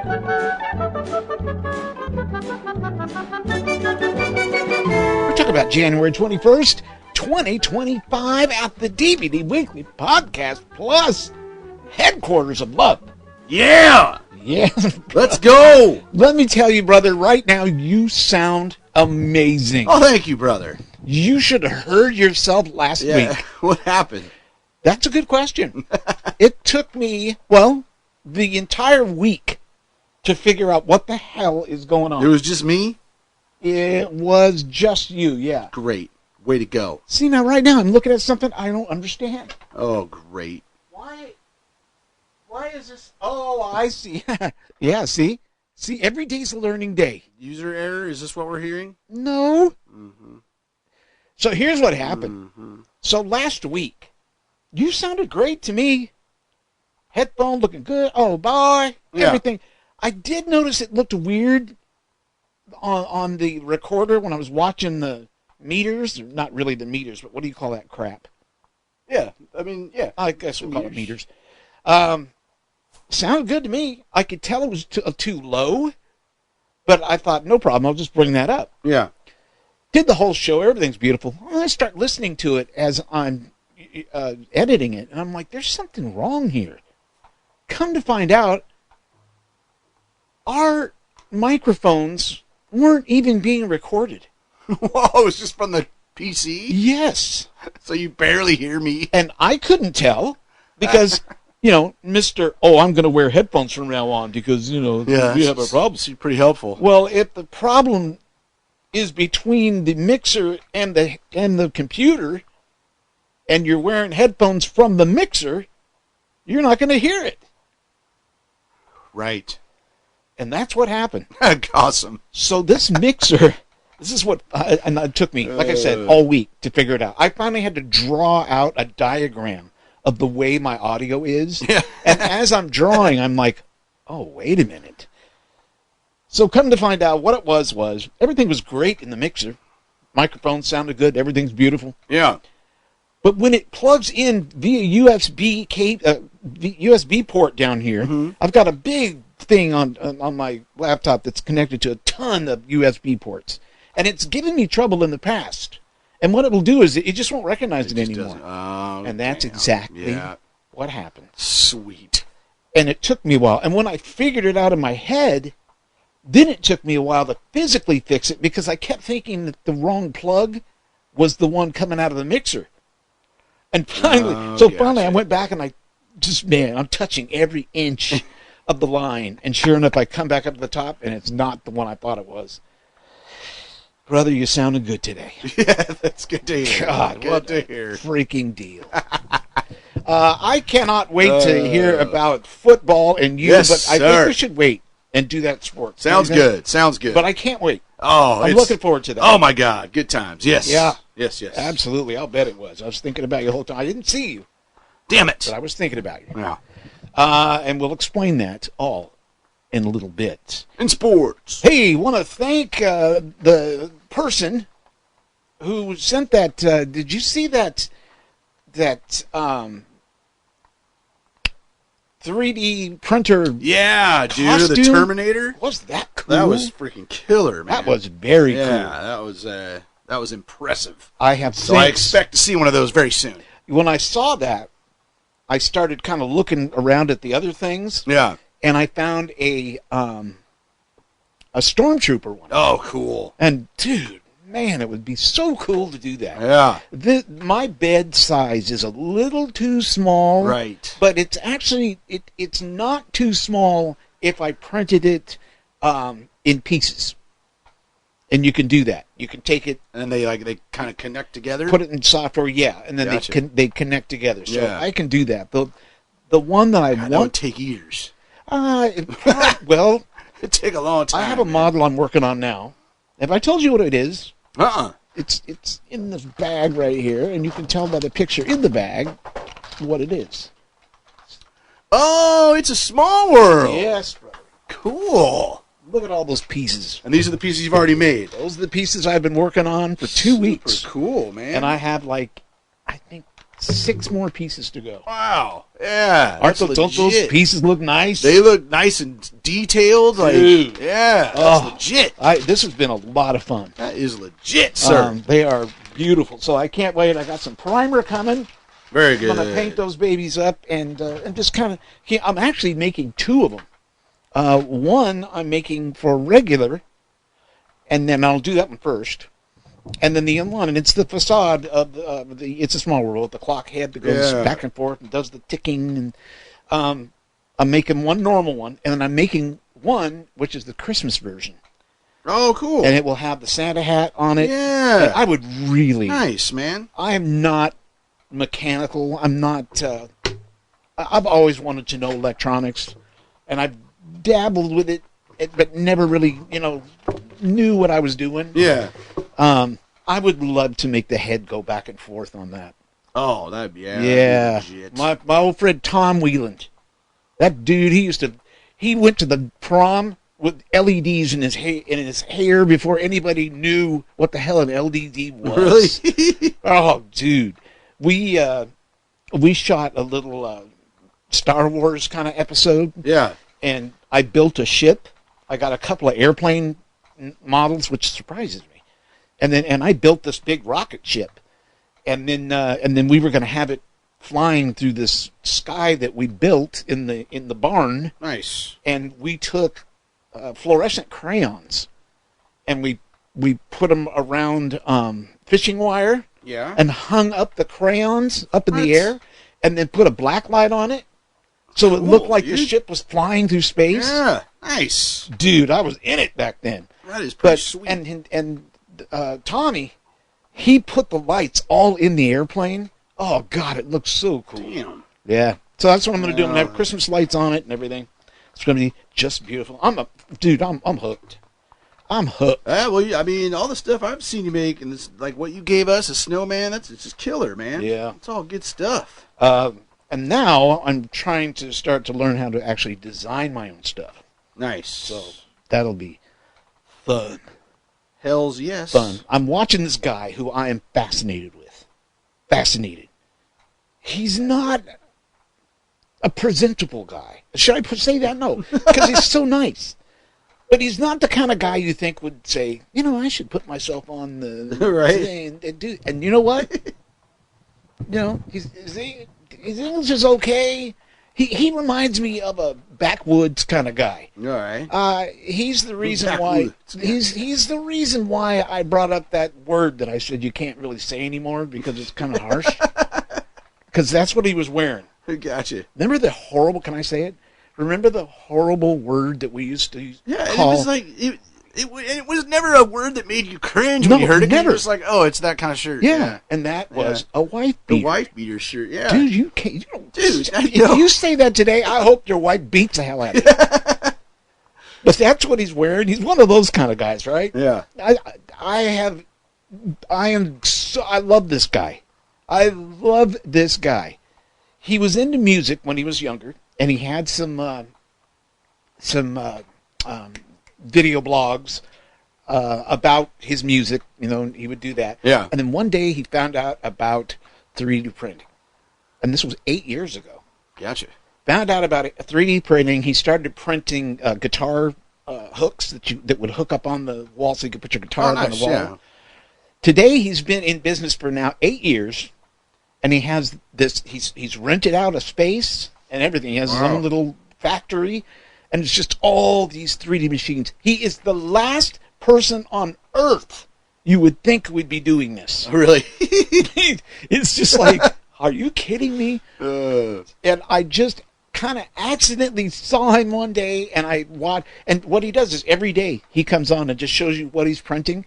We're talking about January 21st, 2025 at the DVD Weekly Podcast Plus headquarters of love. Yeah! Yeah. Let's go! Let me tell you, brother, right now you sound amazing. Oh, thank you, brother. You should have heard yourself last week. What happened? That's a good question. It took me, well, the entire week to figure out what the hell is going on. It was just me? It was just you, yeah. Great. Way to go. See, now, right now, I'm looking at something I don't understand. Oh, great. Why is this? Oh, I see. Yeah, see? See, every day's a learning day. User error? Is this what we're hearing? No. Mm-hmm. So here's what happened. Mm-hmm. So last week, you sounded great to me. Headphone looking good. Oh, boy. Yeah. Everything. I did notice it looked weird on the recorder when I was watching the meters. Not really the meters, but what do you call that crap? Yeah. I mean, yeah. I guess we'll call it meters. Sounded good to me. I could tell it was too low, but I thought, no problem, I'll just bring that up. Yeah. Did the whole show, everything's beautiful. Well, I start listening to it as I'm editing it, and I'm like, there's something wrong here. Come to find out, our microphones weren't even being recorded. Whoa, it's just from the PC? Yes. So you barely hear me? And I couldn't tell because... You know, I'm going to wear headphones from now on because, we have a problem. It's pretty helpful. Well, if the problem is between the mixer and the computer, and you're wearing headphones from the mixer, you're not going to hear it. Right. And that's what happened. Awesome. So this mixer, this is what, and it took me, like I said, all week to figure it out. I finally had to draw out a diagram of the way my audio is. Yeah. And as I'm drawing, I'm like, oh, wait a minute. So come to find out what it was everything was great in the mixer. Microphone sounded good. Everything's beautiful. Yeah. But when it plugs in via USB USB port down here, mm-hmm. I've got a big thing on my laptop that's connected to a ton of USB ports. And it's given me trouble in the past. And what it will do is it just won't recognize it anymore. Oh, and that's exactly what happened. Sweet. And it took me a while. And when I figured it out in my head, then it took me a while to physically fix it because I kept thinking that the wrong plug was the one coming out of the mixer. And finally, I went back and I'm touching every inch of the line. And sure enough, I come back up to the top and it's not the one I thought it was. Brother, you sounded good today. Yeah, that's good to hear. God, good what to a hear. Freaking deal. I cannot wait to hear about football and you, yes, but I think we should wait and do that sport. Sounds good. Sounds good. But I can't wait. Oh, I'm looking forward to that. Oh, my God. Good times. Yes. Yeah. Yes. Absolutely. I'll bet it was. I was thinking about you the whole time. I didn't see you. Damn it. But I was thinking about you. Yeah. And we'll explain that all in a little bit. In sports. Hey, want to thank the person who sent that. Did you see that 3D printer? Yeah, costume? dude, the Terminator. Was that cool? That was freaking killer, man. That was very cool. Yeah, that was impressive. I expect to see one of those very soon. When I saw that, I started kind of looking around at the other things. Yeah. And I found a Stormtrooper one. Oh, cool. And, dude, man, it would be so cool to do that. Yeah. My bed size is a little too small. Right. But it's actually, it's not too small if I printed it in pieces. And you can do that. You can take it. And they kind of connect together? Put it in software, yeah. And then gotcha. they connect together. So I can do that. The one that I want. That would take years. Well, it'd take a long time. I have a model I'm working on now. Have I told you what it is? Uh-uh. It's in this bag right here, and you can tell by the picture in the bag what it is. Oh, it's a Small World. Yes, brother. Cool. Look at all those pieces. And these are the pieces you've already made. Those are the pieces I've been working on for 2 weeks. Super cool, man. And I have I think 6 more pieces to go. Wow. Yeah. Don't those pieces look nice? They look nice and detailed. Dude. Like, yeah, that's legit. This has been a lot of fun. That is legit, sir. They are beautiful. So I can't wait. I got some primer coming. Very good. I'm going to paint those babies up and just kind of... I'm actually making 2 of them. One I'm making for regular, and then I'll do that one first. And then the other one, and it's the facade of the It's a Small World, the clock head that goes back and forth and does the ticking. And I'm making one normal one, and then I'm making one which is the Christmas version. Oh, cool! And it will have the Santa hat on it. Yeah, and I would really nice, man. I am not mechanical. I'm not. I've always wanted to know electronics, and I've dabbled with it, but never really, knew what I was doing. Yeah. I would love to make the head go back and forth on that. Oh, that'd be legit. My old friend Tom Wheeland, that dude, he went to the prom with LEDs in his hair before anybody knew what the hell an LED was. Really? Oh, dude, we shot a little Star Wars kind of episode. Yeah. And I built a ship. I got a couple of airplane models, which surprises me. And I built this big rocket ship, and then we were going to have it flying through this sky that we built in the barn. Nice. And we took fluorescent crayons, and we put them around fishing wire. Yeah. And hung up the crayons up in the air, and then put a black light on it, so it looked like the ship was flying through space. Yeah. Nice. Dude, I was in it back then. That is pretty sweet. And Tommy, he put the lights all in the airplane. Oh God, it looks so cool. Damn. Yeah. So that's what I'm going to do. I'm going to have Christmas lights on it and everything. It's going to be just beautiful. I'm hooked. I'm hooked. Well, I mean, all the stuff I've seen you make, and this, like what you gave us, a snowman, it's just killer, man. Yeah. It's all good stuff. And now I'm trying to start to learn how to actually design my own stuff. Nice. So that'll be fun. Hells yes. Fun. I'm watching this guy who I am fascinated with. Fascinated. He's not a presentable guy. Should I say that? No. Because he's so nice. But he's not the kind of guy you think would say, I should put myself on the right thing and do. And you know what? His English is okay. He reminds me of a backwoods kind of guy. All right. He's the reason why. He's the reason why I brought up that word that I said you can't really say anymore because it's kind of harsh. Because that's what he was wearing. Gotcha. Remember the horrible? Can I say it? Remember the horrible word that we used to call? It was like it was never a word that made you cringe when you heard it. Never. It was like, oh, it's that kind of shirt. Yeah, and that was a wife beater. The wife beater shirt. Yeah, dude, you can't. Dude, if you say that today, I hope your wife beats the hell out of you. But that's what he's wearing. He's one of those kind of guys, right? Yeah. I love this guy. I love this guy. He was into music when he was younger, and he had some video blogs about his music. He would do that. Yeah. And then one day he found out about 3D printing, and this was 8 years ago. Gotcha. Found out about 3D printing. He started printing guitar hooks that would hook up on the wall, so you could put your guitar on the wall. Yeah. Today he's been in business for now 8 years, and he has this. He's rented out a space and everything. He has his own little factory, and it's just all these 3D machines. He is the last person on Earth you would think would be doing this. Really? It's just like, are you kidding me? And I just kind of accidentally saw him one day, and I watched. And what he does is every day he comes on and just shows you what he's printing.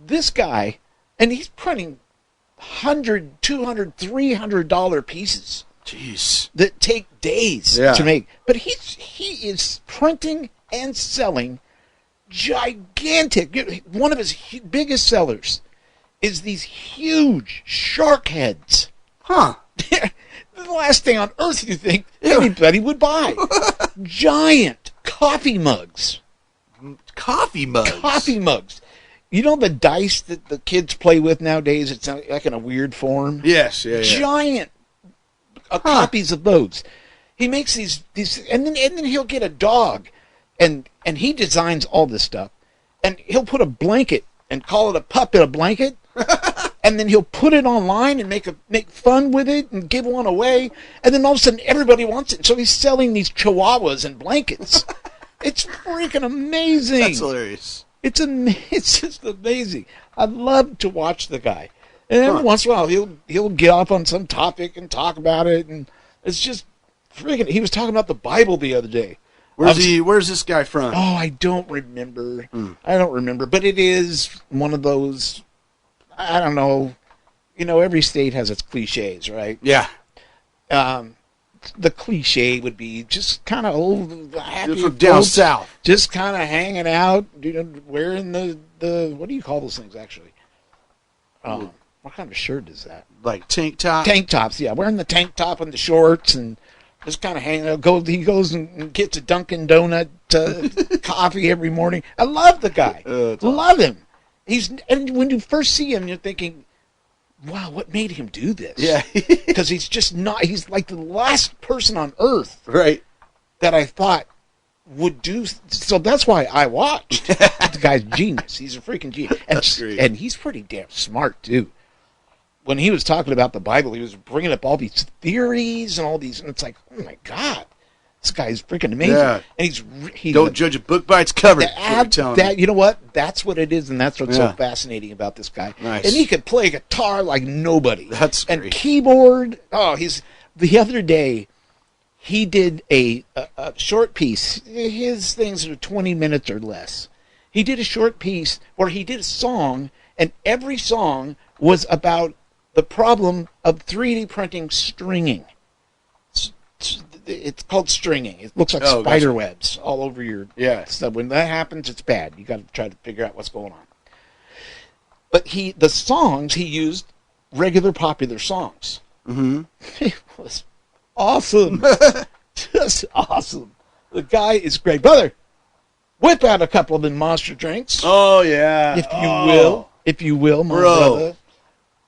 This guy, and he's printing $100, $200, $300 pieces. Jeez. That take days to make. But he is printing and selling gigantic. One of his biggest sellers is these huge shark heads. Huh. The last thing on earth you think anybody would buy. Giant coffee mugs. Coffee mugs. Coffee mugs. You know the dice that the kids play with nowadays? It's like in a weird form. Yes, yeah. Giant copies of those. He makes these, and then he'll get a dog, and he designs all this stuff, and he'll put a blanket and call it a pup in a blanket, and then he'll put it online and make fun with it and give one away, and then all of a sudden everybody wants it. So he's selling these chihuahuas and blankets. It's freaking amazing. That's hilarious. It's just amazing. I love to watch the guy. And every once in a while, he'll get off on some topic and talk about it, and it's just freaking. He was talking about the Bible the other day. Where's this guy from? Oh, I don't remember. I don't remember, but it is one of those. I don't know. You know, every state has its cliches, right? Yeah. The cliche would be just kind of old, happy from down folks, south, just kind of hanging out, wearing the what do you call those things actually? What kind of shirt is that? Like tank top. Tank tops, yeah. Wearing the tank top and the shorts and just kind of hanging out. He goes and gets a Dunkin' Donut coffee every morning. I love the guy. Love him. And when you first see him, you're thinking, wow, what made him do this? Yeah. Because he's just not, he's like the last person on earth right. that I thought would do. So that's why I watched. The guy's genius. He's a freaking genius. That's great. And he's pretty damn smart, too. When he was talking about the Bible, he was bringing up all these theories and all these, and it's like, oh my God, this guy's freaking amazing. Yeah. And he's don't judge a book by its cover. You know what? That's what it is, and that's what's so fascinating about this guy. Nice. And he could play guitar like nobody. That's and great. Keyboard. Oh, the other day he did a short piece. His things are 20 minutes or less. He did a short piece where he did a song, and every song was about the problem of 3D printing stringing. It's called stringing. It looks like spider webs all over your stuff. When that happens, it's bad. You got to try to figure out what's going on. But the songs he used regular popular songs. Mm-hmm. It was awesome, just awesome. The guy is great, brother. Whip out a couple of them monster drinks, Oh yeah, if you will, my brother.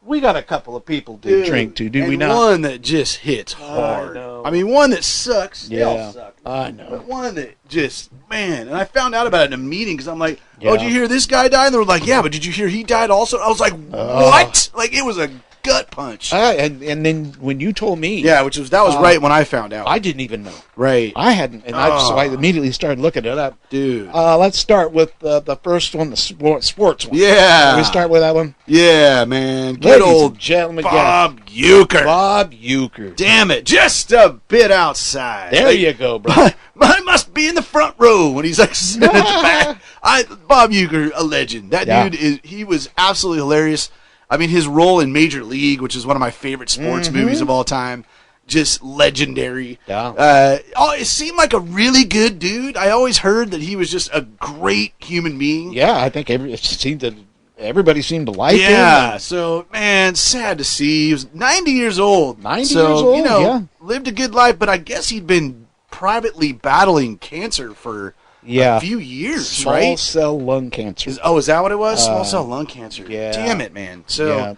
We got a couple of people to drink to, do we not? One that just hits hard. I mean, one that sucks. They all suck. I know. But one that just, man. And I found out about it in a meeting because I'm like, oh, did you hear this guy died? And they were like, yeah, but did you hear he died also? I was like, what? Like, it was a gut punch. And then when you told me, that was right when I found out. I didn't even know. Right. I hadn't, and so I immediately started looking it up. Dude. Let's start with the first one, the sports one. Yeah. Can we start with that one? Yeah, man. Good Ladies old and gentlemen, Bob Euchre. Bob Euchre. Damn it, just a bit outside. There you go, bro. I must be in the front row when he's like sitting at the back. Bob Euchre, a legend. That dude he was absolutely hilarious. I mean, his role in Major League, which is one of my favorite sports movies of all time, just legendary. Yeah. It seemed like a really good dude. I always heard that he was just a great human being. Yeah, I think everybody seemed to like him. Yeah, so, man, sad to see. He was 90 years old. 90 years old, lived a good life, but I guess he'd been privately battling cancer for a few years, right? Small cell lung cancer. Is that what it was? Small cell lung cancer. Yeah. Damn it, man. So,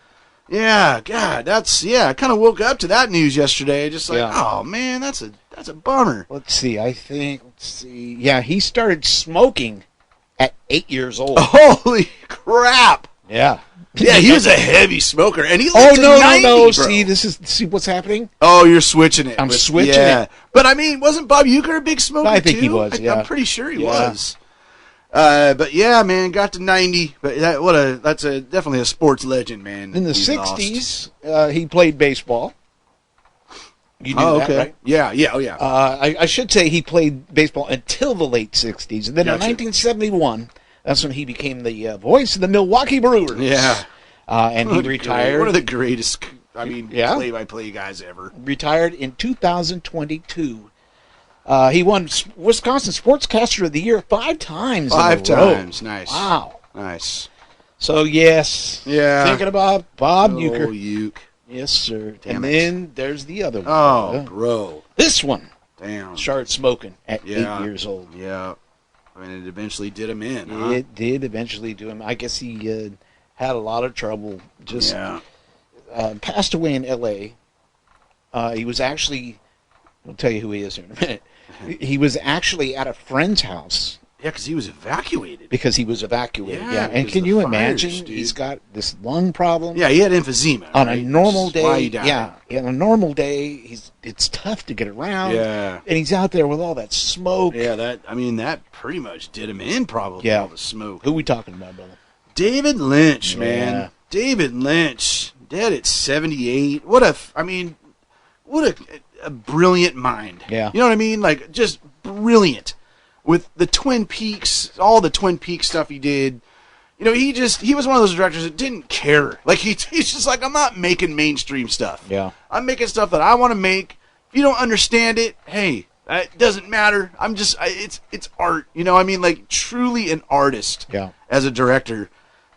God, I kind of woke up to that news yesterday. Just like, oh, man, that's a bummer. Let's see. Yeah, he started smoking at 8 years old. Holy crap. Yeah. Yeah, he was a heavy smoker, and he lived to 90, no. Bro. See what's happening? Oh, you're switching it. I'm switching it. But, I mean, wasn't Bob Euchre a big smoker, I think too? he was, I'm pretty sure he was. But, yeah, man, got to 90. But that's definitely a sports legend, man. In the 60s, he played baseball. You knew that, right? Yeah, oh, yeah. I should say he played baseball until the late 60s. And then in 1971... that's when he became the voice of the Milwaukee Brewers. Yeah. And he retired. One of the greatest, play-by-play guys ever. Retired in 2022. He won Wisconsin Sportscaster of the Year 5 times. 5 times. Nice. Wow. Nice. So, yes. Yeah. Thinking about Bob Euchre. Euchre. Yes, sir. Then there's the other one. Oh, bro. This one. Damn. Started smoking at 8 years old. Yeah. I mean, it eventually did him in. Huh? It did eventually do him. I guess he had a lot of trouble. Just passed away in L.A. He was actually, I'll tell you who he is here in a minute. He was actually at a friend's house. Yeah, because he was evacuated. Because he was evacuated, Yeah, And can you fires, imagine? dude. He's got this lung problem. Yeah, he had emphysema. On right? a normal This is why day, he died. on a normal day, it's tough to get around. Yeah. And he's out there with all that smoke. Yeah, that pretty much did him in, probably, Yeah. all the smoke. Who we talking about, brother? David Lynch, Yeah. man. David Lynch, dead at 78. What a brilliant mind. Yeah. You know what I mean? Like, just brilliant. With the Twin Peaks, all the Twin Peaks stuff he did. You know, he was one of those directors that didn't care. Like, he's just like, I'm not making mainstream stuff. Yeah. I'm making stuff that I want to make. If you don't understand it, hey, it doesn't matter. It's art. You know, I mean, like, truly an artist as a director.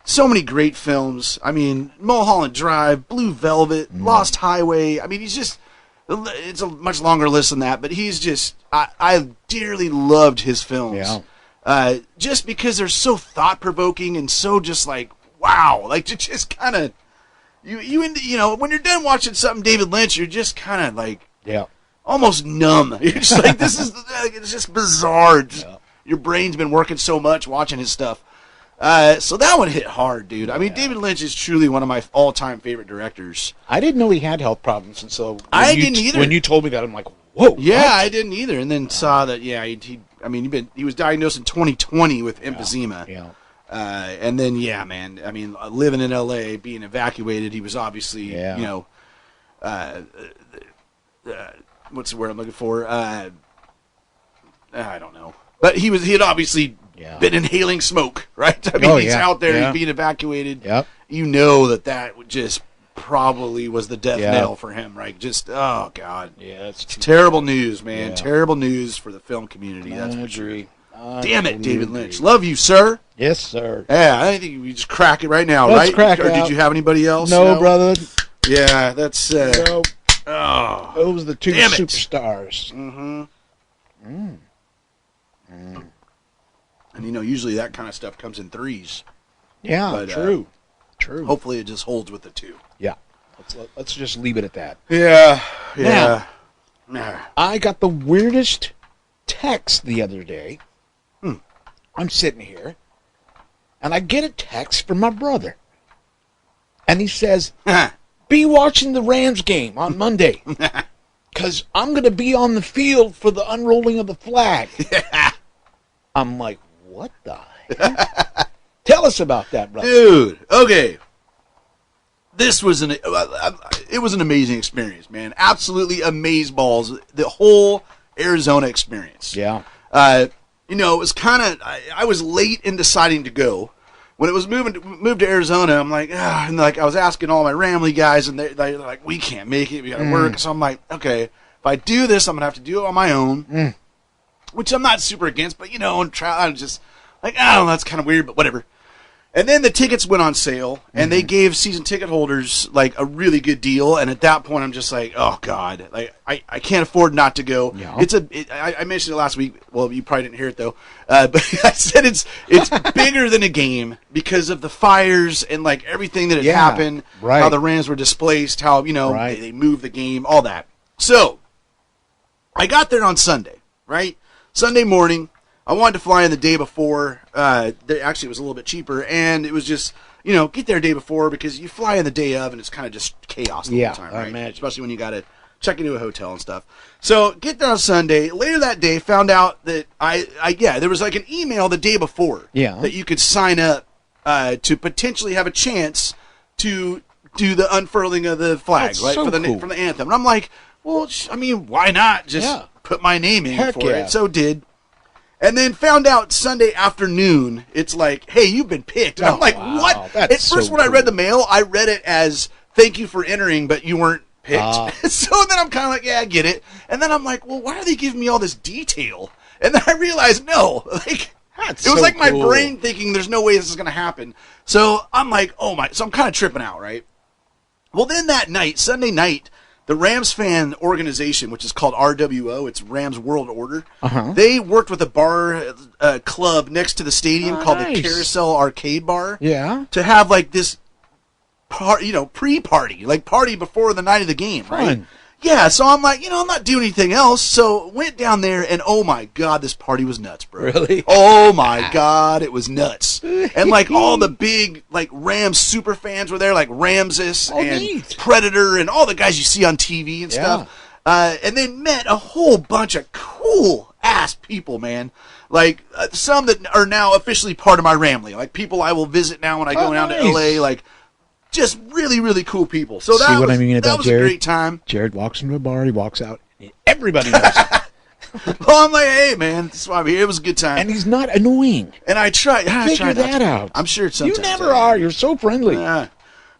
So many great films. I mean, Mulholland Drive, Blue Velvet, Lost Highway. I mean, it's a much longer list than that, but he's just, I dearly loved his films. Yeah. Just because they're so thought-provoking and so just like, wow. Like, just kind of, you know, when you're done watching something David Lynch, you're just kind of like, almost numb. You're just like, it's just bizarre. Your brain's been working so much watching his stuff. So that one hit hard, dude. I mean, David Lynch is truly one of my all-time favorite directors. I didn't know he had health problems, and so I didn't either. When you told me that, I'm like, whoa. Yeah, what? I didn't either, and then saw that. Yeah, he was diagnosed in 2020 with emphysema. Yeah. And then man. I mean, living in L.A., being evacuated, he was obviously, you know, what's the word I'm looking for? I don't know, but he had obviously. Been inhaling smoke, right? I mean, he's out there, he's being evacuated. Yep. You know that would just probably was the death knell for him, right? Just, oh, God. Yeah, it's terrible news, man. Yeah. Terrible news for the film community, that's I for sure. agree. Damn it, David Lynch. Love you, sir. Yes, sir. Yeah, I think we just crack it right now, Let's right? crack or out. did you have anybody else? No, brother. Yeah, that's... No. Oh. Those are the two Damn it. superstars. Mm-hmm. And, you know, usually that kind of stuff comes in threes. Yeah, But, true. Hopefully it just holds with the two. Yeah. Let's just leave it at that. Yeah. Now, I got the weirdest text the other day. I'm sitting here, and I get a text from my brother. And he says, be watching the Rams game on Monday, because I'm going to be on the field for the unrolling of the flag. I'm like, what the heck? Tell us about that, brother. Dude, okay. This was it was an amazing experience, man. Absolutely amazeballs. The whole Arizona experience. Yeah. You know, it was kind of, I was late in deciding to go. When it was moved to Arizona, I'm like, and like I was asking all my Ramley guys, and they're like, we can't make it. We got to work. So I'm like, okay, if I do this, I'm going to have to do it on my own. Which I'm not super against, but, you know, I'm just like, oh, that's kind of weird, but whatever. And then the tickets went on sale, and they gave season ticket holders, like, a really good deal. And at that point, I'm just like, oh, God. Like, I can't afford not to go. Yeah. I mentioned it last week. Well, you probably didn't hear it, though. But I said it's bigger than a game because of the fires and, like, everything that had happened. Right. How the Rams were displaced, how, you know, they moved the game, all that. So, I got there on Sunday, right? Sunday morning. I wanted to fly in the day before. Actually, it was a little bit cheaper, and it was just, you know, get there a day before because you fly in the day of, and it's kind of just chaos the whole time, right? I imagine. Especially when you got to check into a hotel and stuff. So, get there on Sunday. Later that day, found out that there was like an email the day before that you could sign up to potentially have a chance to do the unfurling of the flag, That's right, so for the cool. for the anthem. And I'm like, well, I mean, why not just put my name in Heck for yeah. it? So did. And then found out Sunday afternoon, it's like, hey, you've been picked. And I'm like, wow. what? That's At first, so when I cool. read the mail, I read it as, thank you for entering, but you weren't picked. So then I'm kind of like, yeah, I get it. And then I'm like, well, why are they giving me all this detail? And then I realized, no, like, That's it was so like my cool. brain thinking there's no way this is going to happen. So I'm like, oh my, so I'm kind of tripping out, right? Well, then that night, Sunday night, the Rams fan organization, which is called RWO, it's Rams World Order. Uh-huh. They worked with a bar club next to the stadium called nice. the Carousel Arcade Bar. Yeah. To have like this, pre-party, like party before the night of the game, right? Fun. Yeah, so I'm like, I'm not doing anything else. So went down there, and oh my God, this party was nuts, bro. Really? Oh my God, it was nuts. And like all the big like Rams super fans were there, like Ramses and neat. Predator and all the guys you see on TV and stuff. And they met a whole bunch of cool ass people, man. Like some that are now officially part of my family, like people I will visit now when I go down to LA, like. Just really, really cool people. So that was a great time. Jarrod walks into a bar, he walks out, and everybody knows him. Well, I'm like, hey, man, that's why I'm here. It was a good time. And he's not annoying. And I try that out. I'm sure it's sometimes. You never are. You're so friendly.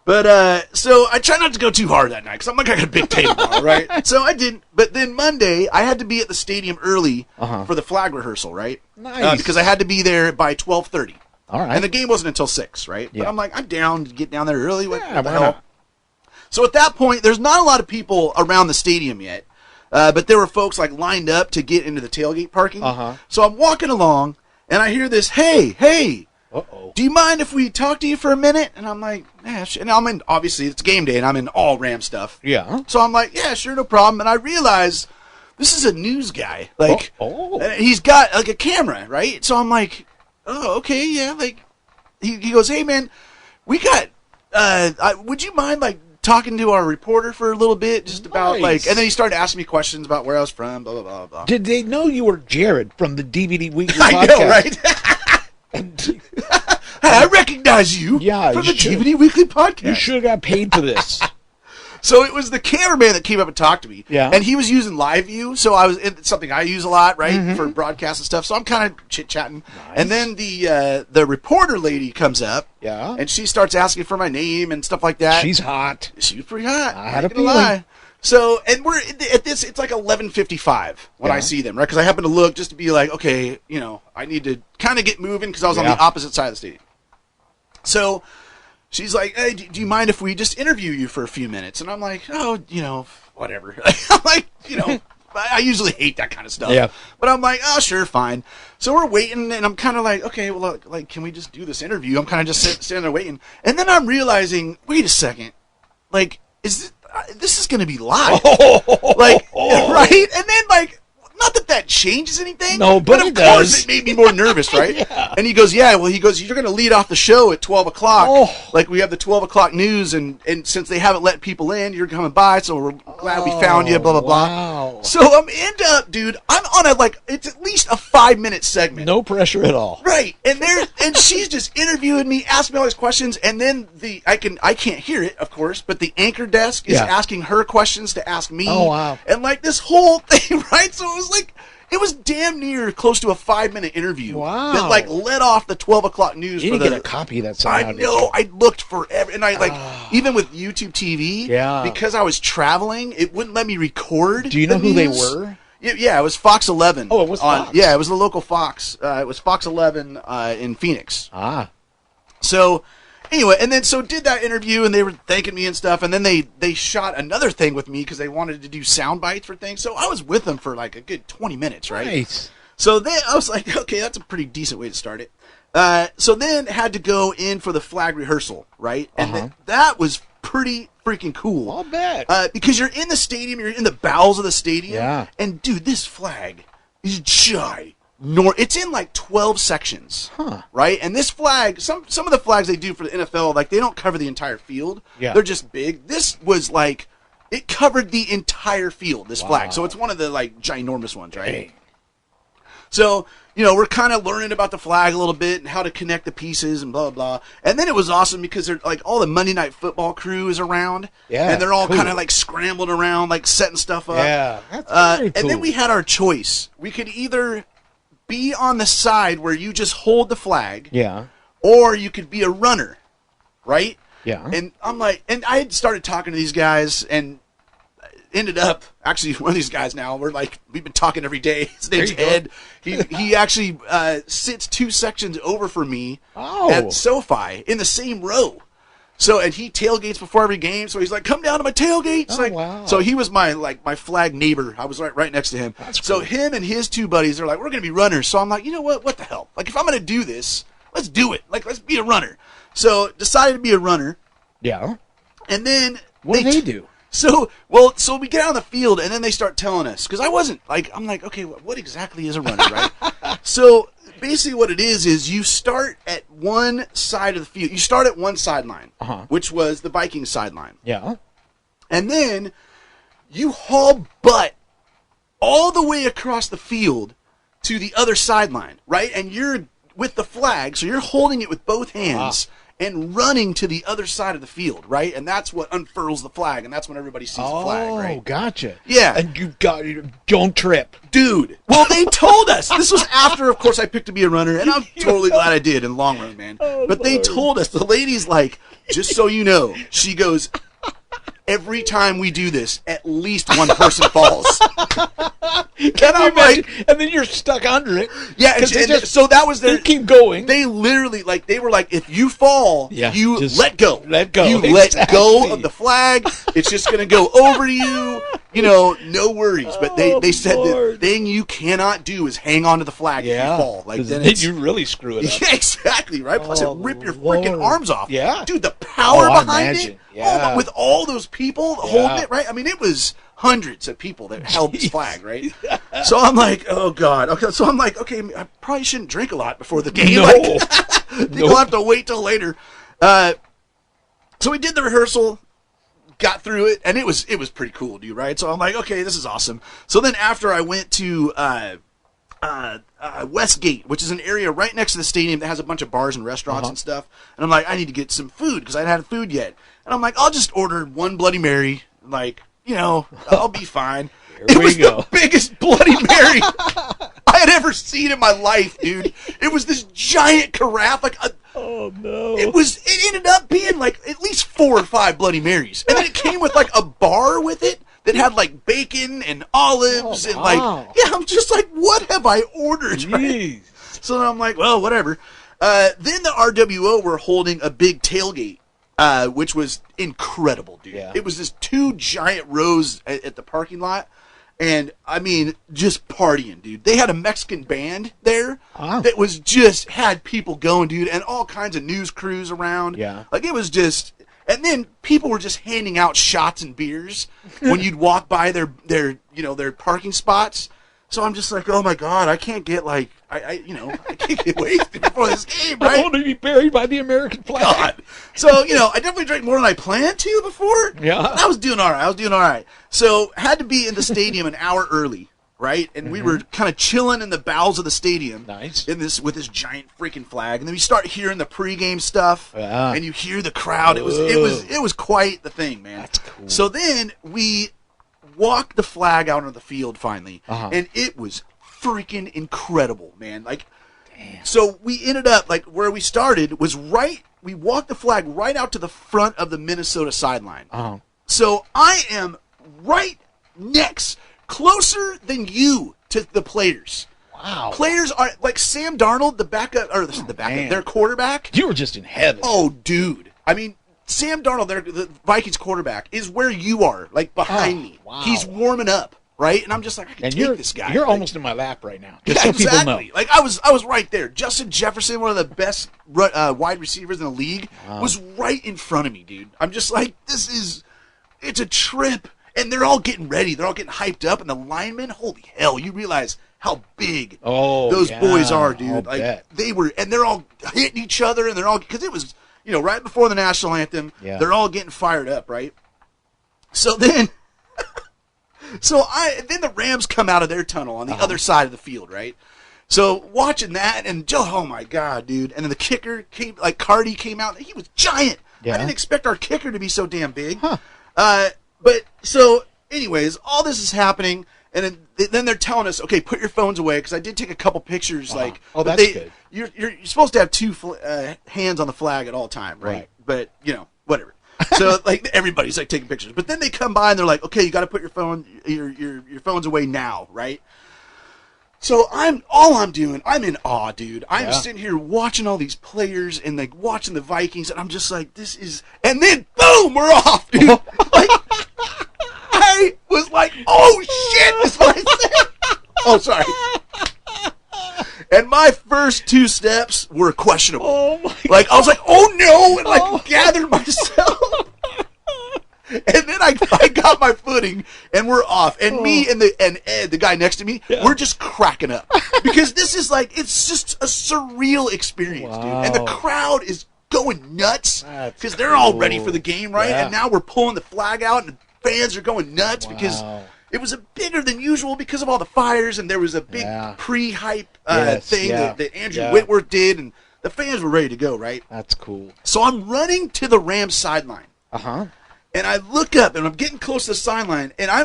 But so I try not to go too hard that night because I'm like, I got a big table tomorrow, right? So I didn't. But then Monday, I had to be at the stadium early for the flag rehearsal, right? Nice. Because I had to be there by 12:30. All right. And the game wasn't until 6, right? Yeah. But I'm like, I'm down to get down there early. What the why hell? not? So at that point, there's not a lot of people around the stadium yet. But there were folks like lined up to get into the tailgate parking. So I'm walking along, and I hear this, hey, Uh-oh. do you mind if we talk to you for a minute? And I'm like, yeah, and I'm in, obviously, it's game day, and I'm in all Ram stuff. Yeah. So I'm like, yeah, sure, no problem. And I realize this is a news guy. Like, he's got like a camera, right? So I'm like, oh, okay, yeah, like, he goes, hey, man, we got, would you mind, like, talking to our reporter for a little bit, just about, like, and then he started asking me questions about where I was from, blah, blah, blah, blah. Did they know you were Jarrod from the DVD Weekly I podcast? know, right? Hey, I recognize you from the DVD Weekly podcast. You should have got paid for this. So it was the cameraman that came up and talked to me. Yeah. And he was using live view, so it's something I use a lot, right, for broadcast and stuff. So I'm kind of chit-chatting. Nice. And then the reporter lady comes up. Yeah. And she starts asking for my name and stuff like that. She's hot. She was pretty hot. I had a feeling. Lie. So, and we're at this, it's like 11:55 when I see them, right? Because I happen to look just to be like, okay, I need to kind of get moving because I was on the opposite side of the stadium. So she's like, hey, do you mind if we just interview you for a few minutes? And I'm like, oh, whatever. I'm like, I usually hate that kind of stuff. Yeah. But I'm like, oh, sure, fine. So we're waiting, and I'm kind of like, okay, well, like, can we just do this interview? I'm kind of just standing there waiting. And then I'm realizing, wait a second, like, this is going to be live. Like, right? And then, like, not that changes anything. No, but of course it made me more nervous, right? Yeah. And he goes, you're going to lead off the show at 12 o'clock. Like, we have the 12 o'clock news, and since they haven't let people in, you're coming by, so we're glad we found you, blah, blah, blah. Wow. So dude, I'm on it's at least a 5-minute segment. No pressure at all. Right. And she's just interviewing me, asking me all these questions, and then I can't hear it, of course, but the anchor desk is asking her questions to ask me. Oh, wow. And like this whole thing, right? So it was damn near close to a 5-minute interview. Wow. That like led off the 12 o'clock news. You didn't get a copy of that somehow. I know. I looked forever, and I even with YouTube TV, because I was traveling, it wouldn't let me record. Do you know who they were? Yeah, it was Fox 11. Oh, it was Fox. Yeah, it was the local Fox. It was Fox 11 in Phoenix. So anyway, and then so did that interview, and they were thanking me and stuff, and then they shot another thing with me because they wanted to do sound bites for things. So I was with them for like a good 20 minutes, right? Nice. So then I was like, okay, that's a pretty decent way to start it. So then had to go in for the flag rehearsal, right? And that was pretty freaking cool. I'll bet. Because you're in the stadium, you're in the bowels of the stadium. Yeah. And dude, this flag is it's in like 12 sections. Right? And this flag, some of the flags they do for the NFL, like they don't cover the entire field. Yeah. They're just big. This was like, it covered the entire field, this flag. So it's one of the like ginormous ones, right? Hey. So, we're kind of learning about the flag a little bit and how to connect the pieces and blah, blah, blah. And then it was awesome because they're like all the Monday Night Football crew is around. Yeah. And they're all kind of like scrambling around, like setting stuff up. Yeah. That's very cool. And then we had our choice. We could either be on the side where you just hold the flag. Yeah. Or you could be a runner. Right? Yeah. And I'm like, and I had started talking to these guys and ended up actually one of these guys now we've been talking every day. His name's Ed. He actually sits 2 sections over for me at SoFi in the same row. So, and he tailgates before every game. So he's like, come down to my tailgate. It's like, wow. So he was my flag neighbor. I was right next to him. That's so cool. him and his two buddies, they're like, we're going to be runners. So I'm like, you know what? What the hell? Like, if I'm going to do this, let's do it. Like, let's be a runner. So decided to be a runner. Yeah. And then What did they do? So we get out on the field, and then they start telling us, because I wasn't, like, I'm like, okay, what exactly is a runner, right? So basically what it is you start at one side of the field. You start at one sideline, which was the Vikings sideline. Yeah. And then you haul butt all the way across the field to the other sideline, right? And you're with the flag, so you're holding it with both hands. And running to the other side of the field, right? And that's what unfurls the flag, and that's when everybody sees the flag, right? Oh, gotcha. Yeah. And don't trip. Dude. Well, they told us. This was after, of course, I picked to be a runner, and I'm totally glad I did in the long run, man. But they told us, the lady's like, just so you know, she goes, every time we do this, at least one person falls. Can you imagine? And then you're stuck under it. Yeah, and so that was their... They keep going. They literally, like, they were like, if you fall, you let go. Let go. You let go of the flag. It's just going to go over to you. You know, no worries. But they said the thing you cannot do is hang on to the flag if you fall. Like, then you really screw it up. Yeah, exactly, right? Plus, it rip your freaking arms off. Yeah. Dude, the power behind it. Yeah. With all those people holding it, right? I mean, it was hundreds of people that held this flag, right? So I'm like, oh God. Okay, so I'm like, okay, I probably shouldn't drink a lot before the game. No. Like, I think I'll have to wait till later. So we did the rehearsal, got through it, and it was pretty cool, dude, right? So I'm like, okay, this is awesome. So then after I went to Westgate, which is an area right next to the stadium that has a bunch of bars and restaurants and stuff, and I'm like, I need to get some food because I hadn't had food yet. And I'm like, I'll just order one Bloody Mary, like, you know, I'll be fine. It was the biggest Bloody Mary I had ever seen in my life, dude. It was this giant carafe, like oh no! It ended up being like at least 4 or 5 Bloody Marys, and then it came with like a bar with it that had like bacon and olives and like I'm just like, what have I ordered? Right? So then I'm like, well, whatever. Then the RWO were holding a big tailgate. Which was incredible, dude. Yeah. It was this 2 giant rows at the parking lot, and I mean, just partying, dude. They had a Mexican band there that was just had people going, dude, and all kinds of news crews around. Yeah, like it was just, and then people were just handing out shots and beers when you'd walk by their parking spots. So I'm just like, oh my God, I can't get like, I can't get wasted before this game, right? I want to be buried by the American flag. God. So, I definitely drank more than I planned to before. Yeah. But I was doing all right. So, had to be in the stadium an hour early, right? And we were kind of chilling in the bowels of the stadium. Nice. With this giant freaking flag. And then we start hearing the pregame stuff. Yeah. And you hear the crowd. It was quite the thing, man. That's cool. So then we walked the flag out on the field finally, and it was freaking incredible, man. Like, damn. So we ended up like where we started was right. We walked the flag right out to the front of the Minnesota sideline. So I am right next, closer than you to the players. Wow. Players are like Sam Darnold, the backup or their quarterback. You were just in heaven. Oh, dude. I mean, Sam Darnold, the Vikings quarterback, is where you are, like behind me. Wow. He's warming up, right? And I'm just like, I can take this guy. You're like, almost in my lap right now. Just so exactly. People know. Like I was right there. Justin Jefferson, one of the best wide receivers in the league, was right in front of me, dude. I'm just like, it's a trip. And they're all getting ready. They're all getting hyped up. And the linemen, holy hell, you realize how big those boys are, dude. They were, and they're all hitting each other, and they're all, because it was, right before the national anthem, they're all getting fired up, right? So then, then the Rams come out of their tunnel on the other side of the field, right? So watching that, and oh my God, dude. And then the kicker came, like Cardi came out, he was giant. Yeah. I didn't expect our kicker to be so damn big. But so, anyways, all this is happening, and then they're telling us, okay, put your phones away, because I did take a couple pictures. Like, that's good. You're supposed to have 2 hands on the flag at all time, right? But whatever. So like everybody's like taking pictures, but then they come by and they're like, okay, you got to put your phones away now, right? So I'm in awe, dude. I'm sitting here watching all these players and like watching the Vikings, and I'm just like, this is, and then boom, we're off, dude. Like, I was like, oh shit, is what I said. Oh, sorry. And my first 2 steps were questionable. Oh my Like, I was like, oh no, and like gathered myself. And then I got my footing, and we're off. And me and Ed, the guy next to me, we're just cracking up because this is like, it's just a surreal experience, dude. And the crowd is going nuts because they're all ready for the game, right? Yeah. And now we're pulling the flag out, and the fans are going nuts because it was a bigger than usual because of all the fires, and there was a big pre-hype thing that Andrew Whitworth did, and the fans were ready to go, right? That's cool. So I'm running to the Rams sideline. And I look up, and I'm getting close to the sideline, and I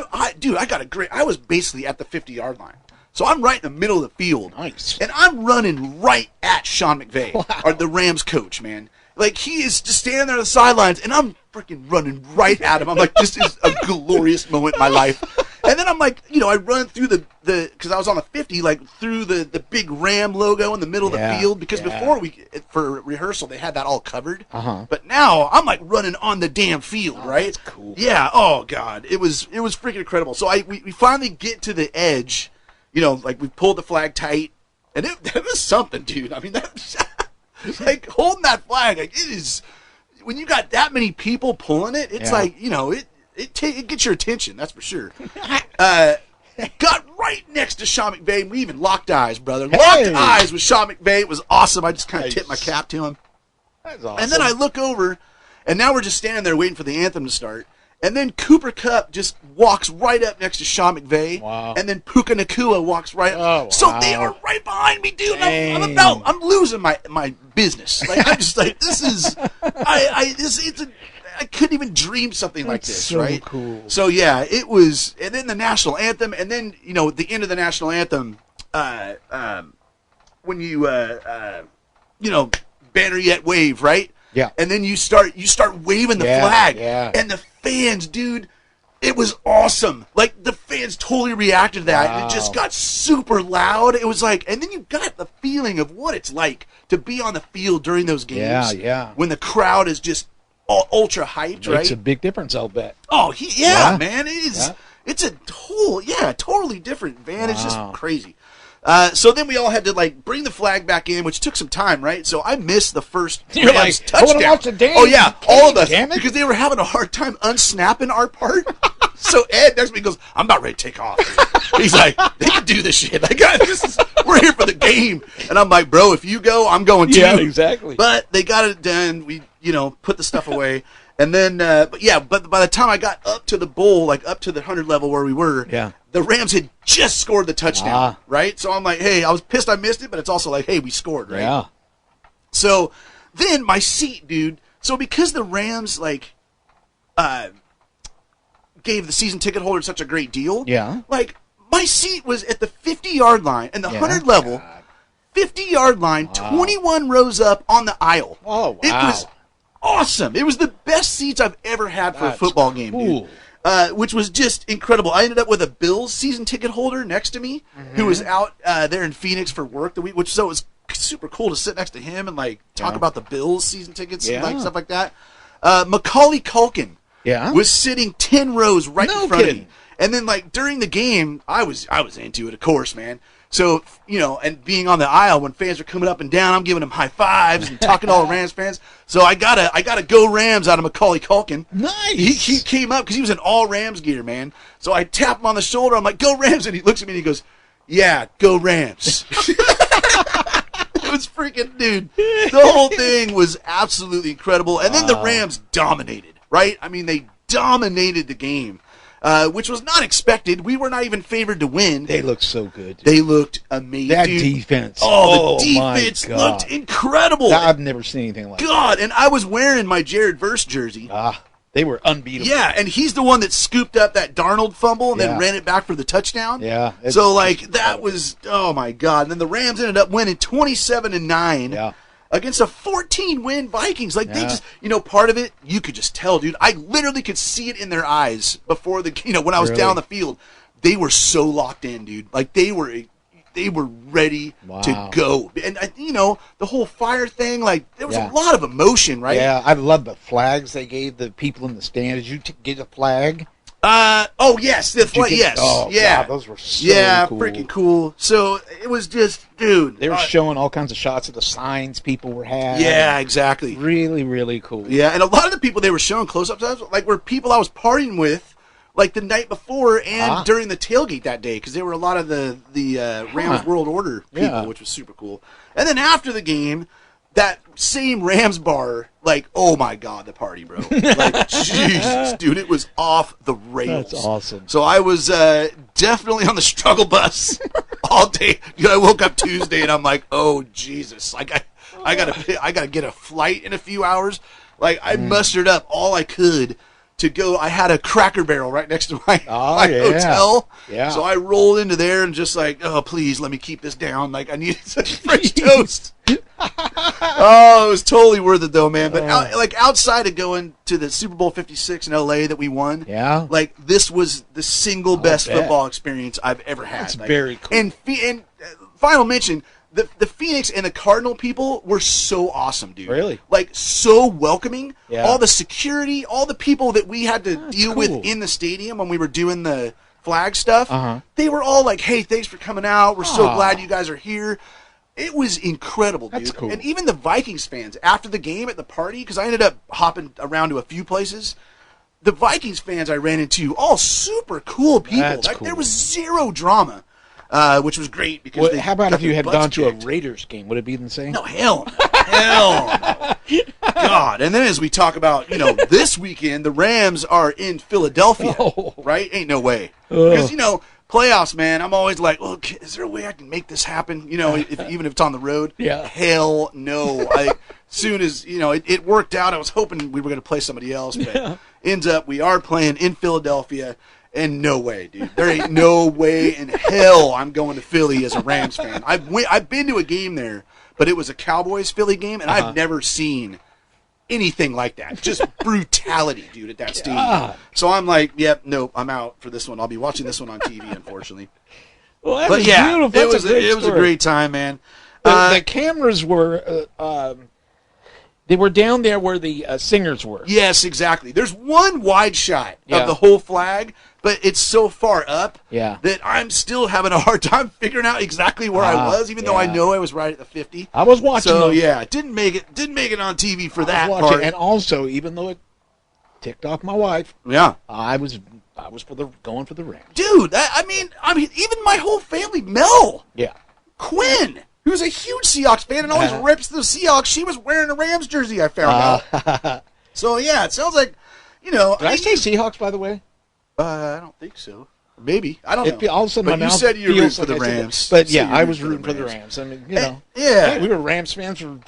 was basically at the 50-yard line. So I'm right in the middle of the field. Nice. And I'm running right at Sean McVay, or the Rams coach, man. Like, he is just standing there on the sidelines, and I'm freaking running right at him. I'm like, this is a glorious moment in my life. And then I'm like, I run through because I was on the 50, like through the big Ram logo in the middle of the field, because before for rehearsal, they had that all covered. But now I'm like running on the damn field, right? That's cool. Yeah. Oh God, it was freaking incredible. So we finally get to the edge, like we pulled the flag tight, and it was something, dude. I mean, that was, like holding that flag, like it is, when you got that many people pulling it, it's like, it gets your attention, that's for sure. Got right next to Sean McVay. We even locked eyes, brother. Locked eyes with Sean McVay. It was awesome. I just kind of tipped my cap to him. That's awesome. And then I look over, and now we're just standing there waiting for the anthem to start. And then Cooper Kupp just walks right up next to Sean McVay. Wow. And then Puka Nacua walks right up. Oh, so wow. they are right behind me, dude. I'm losing my business. Like, I'm just like, this is, I couldn't even dream something like this, so right? Cool. So yeah, it was, and then the national anthem, and then at the end of the national anthem, when you banner yet wave, right? Yeah. And then you start waving the flag, and the fans, dude, it was awesome. Like, the fans totally reacted to that, and it just got super loud. It was like, and then you got the feeling of what it's like to be on the field during those games. When the crowd is just ultra hyped, right? Makes a big difference, I'll bet. Oh, man, it is. It's a totally different, man. It's just crazy. So then we all had to like bring the flag back in, which took some time, right? So I missed the first Rams touchdown. Watch the game. Oh yeah, all of us, damn it. because they were having a hard time unsnapping our part. So Ed next to me goes, "I'm about ready to take off." He's like, "They can do this shit. Like, we're here for the game." And I'm like, "Bro, if you go, I'm going too." Yeah, exactly. But they got it done. We, put the stuff away. And then, but by the time I got up to the bowl, like up to the 100 level where we were, the Rams had just scored the touchdown, right? So I'm like, hey, I was pissed I missed it, but it's also like, hey, we scored, right? Yeah. So then my seat, dude. So because the Rams gave the season ticket holder such a great deal, like my seat was at the 50-yard line and the 100 level, 50-yard line, 21 rows up on the aisle. Oh, wow. It was awesome. It was the best seats I've ever had for a football game, dude. Which was just incredible. I ended up with a Bills season ticket holder next to me who was out there in Phoenix for work the week, so it was super cool to sit next to him and like talk about the Bills season tickets and like stuff like that. Macaulay Culkin was sitting 10 rows right in front of me. And then like during the game, I was into it, of course, man. So, and being on the aisle when fans are coming up and down, I'm giving them high fives and talking to all the Rams fans. So I got a go Rams out of Macaulay Culkin. Nice. He came up because he was in all Rams gear, man. So I tap him on the shoulder. I'm like, go Rams. And he looks at me and he goes, yeah, go Rams. It was freaking, dude. The whole thing was absolutely incredible. And then the Rams dominated, right? I mean, they dominated the game. Which was not expected. We were not even favored to win. They looked so good. They looked amazing. That defense. Oh, the defense looked incredible. I've never seen anything like that. God, and I was wearing my Jarrod Verse jersey. They were unbeatable. Yeah, and he's the one that scooped up that Darnold fumble and then ran it back for the touchdown. Yeah. So, like, that was, oh, my God. And then the Rams ended up winning 27-9. Yeah. Against a 14-win Vikings. Like, they just, part of it, you could just tell, dude. I literally could see it in their eyes before when I was down the field. They were so locked in, dude. Like, they were, they were ready Wow. to go. And, the whole fire thing, like, there was Yeah. a lot of emotion, right? Yeah, I love the flags they gave the people in the stand. Did you get a flag? Oh, yes. Yes. Oh, yeah. God, those were so cool. Freaking cool. So it was just, dude. They were showing all kinds of shots of the signs people were having. Yeah, exactly. Really, really cool. Yeah, and a lot of the people they were showing close-ups of, like, were people I was partying with, like, the night before and during the tailgate that day, because they were a lot of the Rams World Order people, which was super cool. And then after the game, that same Rams bar, like, oh my God, the party, bro. Like, Jesus, dude, it was off the rails. That's awesome. So I was definitely on the struggle bus all day. Dude, I woke up Tuesday and I'm like, oh, Jesus. Like, I gotta get a flight in a few hours. Like, I mustered up all I could to go. I had a Cracker Barrel right next to my hotel. Yeah. So I rolled into there and just like, oh, please let me keep this down. Like, I needed such French toast. Oh, it was totally worth it though, man. But outside of going to the Super Bowl 56 in LA that we won, like, this was the single best football experience I've ever had. That's like, very cool. And final mention, the Phoenix and the Cardinal people were so awesome, dude. Really? Like, so welcoming. Yeah. All the security, all the people that we had to deal with cool. in the stadium when we were doing the flag stuff, they were all like, hey, thanks for coming out. We're so glad you guys are here. It was incredible, dude. That's cool. And even the Vikings fans, after the game at the party, because I ended up hopping around to a few places, the Vikings fans I ran into, all super cool people. That's Like, cool. there was zero drama. Which was great because Well, how about got if you their had butts gone to a kicked. Raiders game? Would it be the same? No, hell no. God. And then as we talk about, this weekend, the Rams are in Philadelphia, right? Ain't no way. Because, playoffs, man, I'm always like, well, is there a way I can make this happen? Even if it's on the road? Yeah. Hell no. Soon as, it worked out, I was hoping we were going to play somebody else, but ends up we are playing in Philadelphia. And no way, dude. There ain't no way in hell I'm going to Philly as a Rams fan. I've been to a game there, but it was a Cowboys-Philly game, and I've never seen anything like that. Just brutality, dude, at that stadium. So I'm like, yep, nope, I'm out for this one. I'll be watching this one on TV, unfortunately. Well, that But was yeah, beautiful. it That's was a great time, man. The cameras were they were down there where the singers were. Yes, exactly. There's one wide shot of the whole flag, but it's so far up that I'm still having a hard time figuring out exactly where I was, even though I know I was right at the 50. I was watching. So didn't make it on TV for that part. And also, even though it ticked off my wife, I was going for the Rams. Dude, I mean, even my whole family, Mel, Quinn, who's a huge Seahawks fan and always rips the Seahawks. She was wearing a Rams jersey, I found out. So, it sounds like, Did I say Seahawks, by the way? I don't think so. Maybe. I don't know. All of a sudden, but my you mouth said you were rooting feels for the like I said Rams. that. But, I was rooting for the Rams. I mean, hey, we were Rams fans for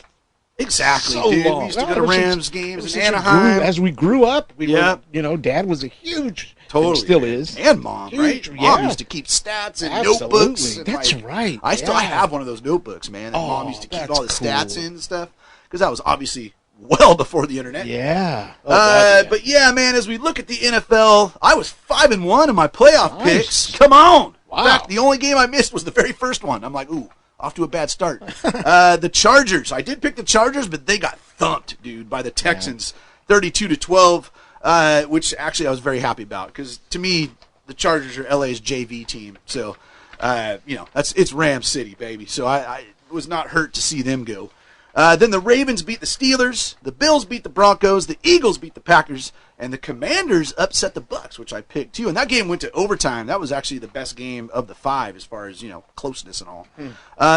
exactly, so dude. long. We used to go to Rams games in Anaheim. As we grew up, we were, Dad was a huge... Totally. Still is. And Mom, right? Mom used to keep stats and notebooks. And that's right. I still have one of those notebooks, man. And Mom used to keep all the stats in and stuff. Because that was obviously well before the internet. Yeah. But man, as we look at the NFL, I was 5-1 in my playoff picks. Come on. Wow. In fact, the only game I missed was the very first one. I'm like, ooh, off to a bad start. The Chargers. I did pick the Chargers, but they got thumped, dude, by the Texans, 32-12. Which actually I was very happy about because to me the Chargers are LA's JV team, so it's Ram City, baby. So I was not hurt to see them go. Then the Ravens beat the Steelers, the Bills beat the Broncos, the Eagles beat the Packers, and the Commanders upset the Bucks, which I picked too. And that game went to overtime. That was actually the best game of the 5 as far as closeness and all.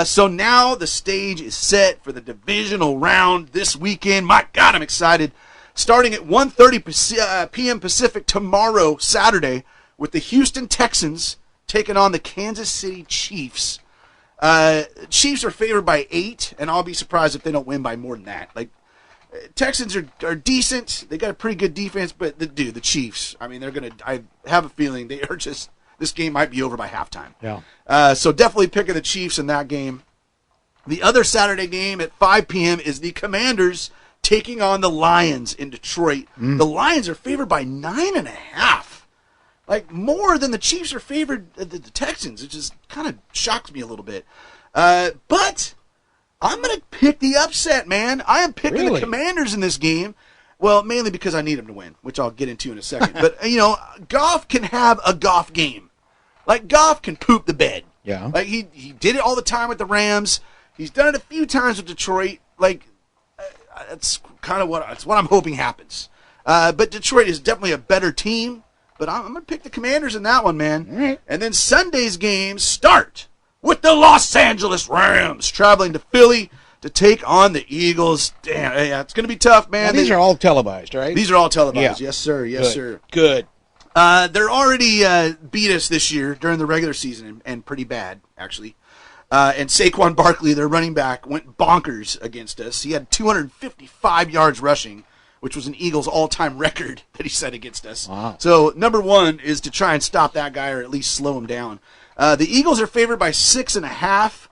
So now the stage is set for the divisional round this weekend. My God, I'm excited. Starting at 1:30 p.m. Pacific tomorrow, Saturday, with the Houston Texans taking on the Kansas City Chiefs. Chiefs are favored by 8, and I'll be surprised if they don't win by more than that. Like, Texans are decent. They got a pretty good defense, but the Chiefs, I mean, I have a feeling they are just, this game might be over by halftime. Yeah. So definitely picking the Chiefs in that game. The other Saturday game at 5 p.m. is the Commanders taking on the Lions in Detroit. The Lions are favored by 9.5. Like, more than the Chiefs are favored the Texans. It just kind of shocks me a little bit. But I'm going to pick the upset, man. I am picking the Commanders in this game. Well, mainly because I need them to win, which I'll get into in a second. But, Goff can have a Goff game. Like, Goff can poop the bed. Yeah. Like, he did it all the time with the Rams. He's done it a few times with Detroit. Like, that's kind of what I'm hoping happens. But Detroit is definitely a better team. But I'm going to pick the Commanders in that one, man. Right. And then Sunday's games start with the Los Angeles Rams traveling to Philly to take on the Eagles. Damn, yeah, it's going to be tough, man. Now, these are all televised, right? These are all televised. Yeah. Yes, sir. Yes, sir. Good. They're already beat us this year during the regular season, and pretty bad, actually. And Saquon Barkley, their running back, went bonkers against us. He had 255 yards rushing, which was an Eagles all-time record that he set against us. Wow. So number one is to try and stop that guy or at least slow him down. The Eagles are favored by 6.5,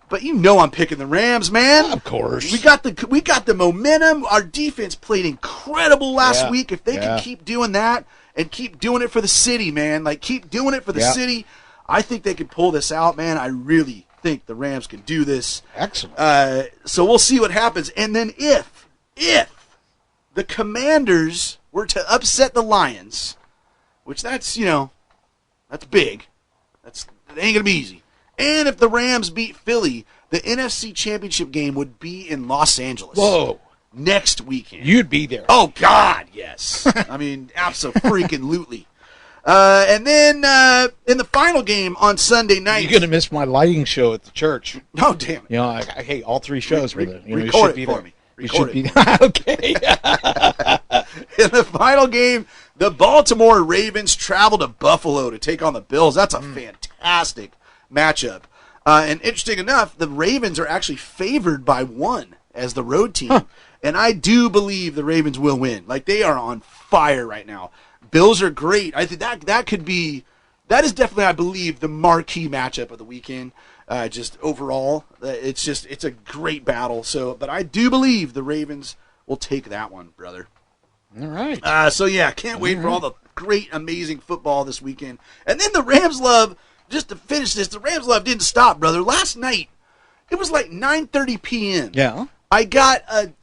but I'm picking the Rams, man. Of course. We got the momentum. Our defense played incredible last week. If they can keep doing that and keep doing it for the city, man, like keep doing it for the city, I think they can pull this out, man. I really think the Rams can do this. Excellent. So we'll see what happens. And then if the Commanders were to upset the Lions, which that's big. It ain't going to be easy. And if the Rams beat Philly, the NFC Championship game would be in Los Angeles. Whoa. Next weekend. You'd be there. Oh, God, yes. I mean, absolutely. And then in the final game on Sunday night. You're going to miss my lighting show at the church. Oh, damn it. I hate all three shows. Record it for me. Record it. Okay. In the final game, the Baltimore Ravens travel to Buffalo to take on the Bills. That's a fantastic matchup. And interesting enough, the Ravens are actually favored by 1 as the road team. Huh. And I do believe the Ravens will win. Like, they are on fire right now. Bills are great. I think that is definitely, I believe, the marquee matchup of the weekend. Just overall, it's a great battle. But I do believe the Ravens will take that one, brother. All right. Can't wait for all the great, amazing football this weekend. And then the Rams love, just to finish this, the Rams love didn't stop, brother. Last night, it was like 9:30 p.m. Yeah. I got the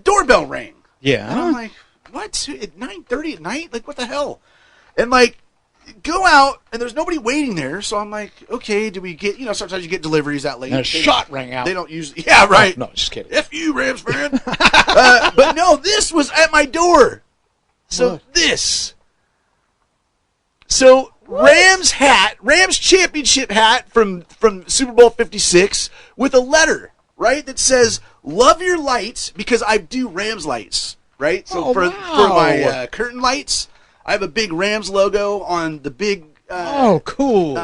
doorbell rang. Yeah. And I'm like, what? At 9:30 at night? Like, what the hell? And like, go out, and there's nobody waiting there. So I'm like, okay, do we get, sometimes you get deliveries that late. And a shot rang out. They don't usually, yeah, right. No, just kidding. F you, Rams fan. But no, this was at my door. So Rams championship hat from Super Bowl 56 with a letter, right, that says, love your lights, because I do Rams lights, right? So for my curtain lights, I have a big Rams logo on the big cool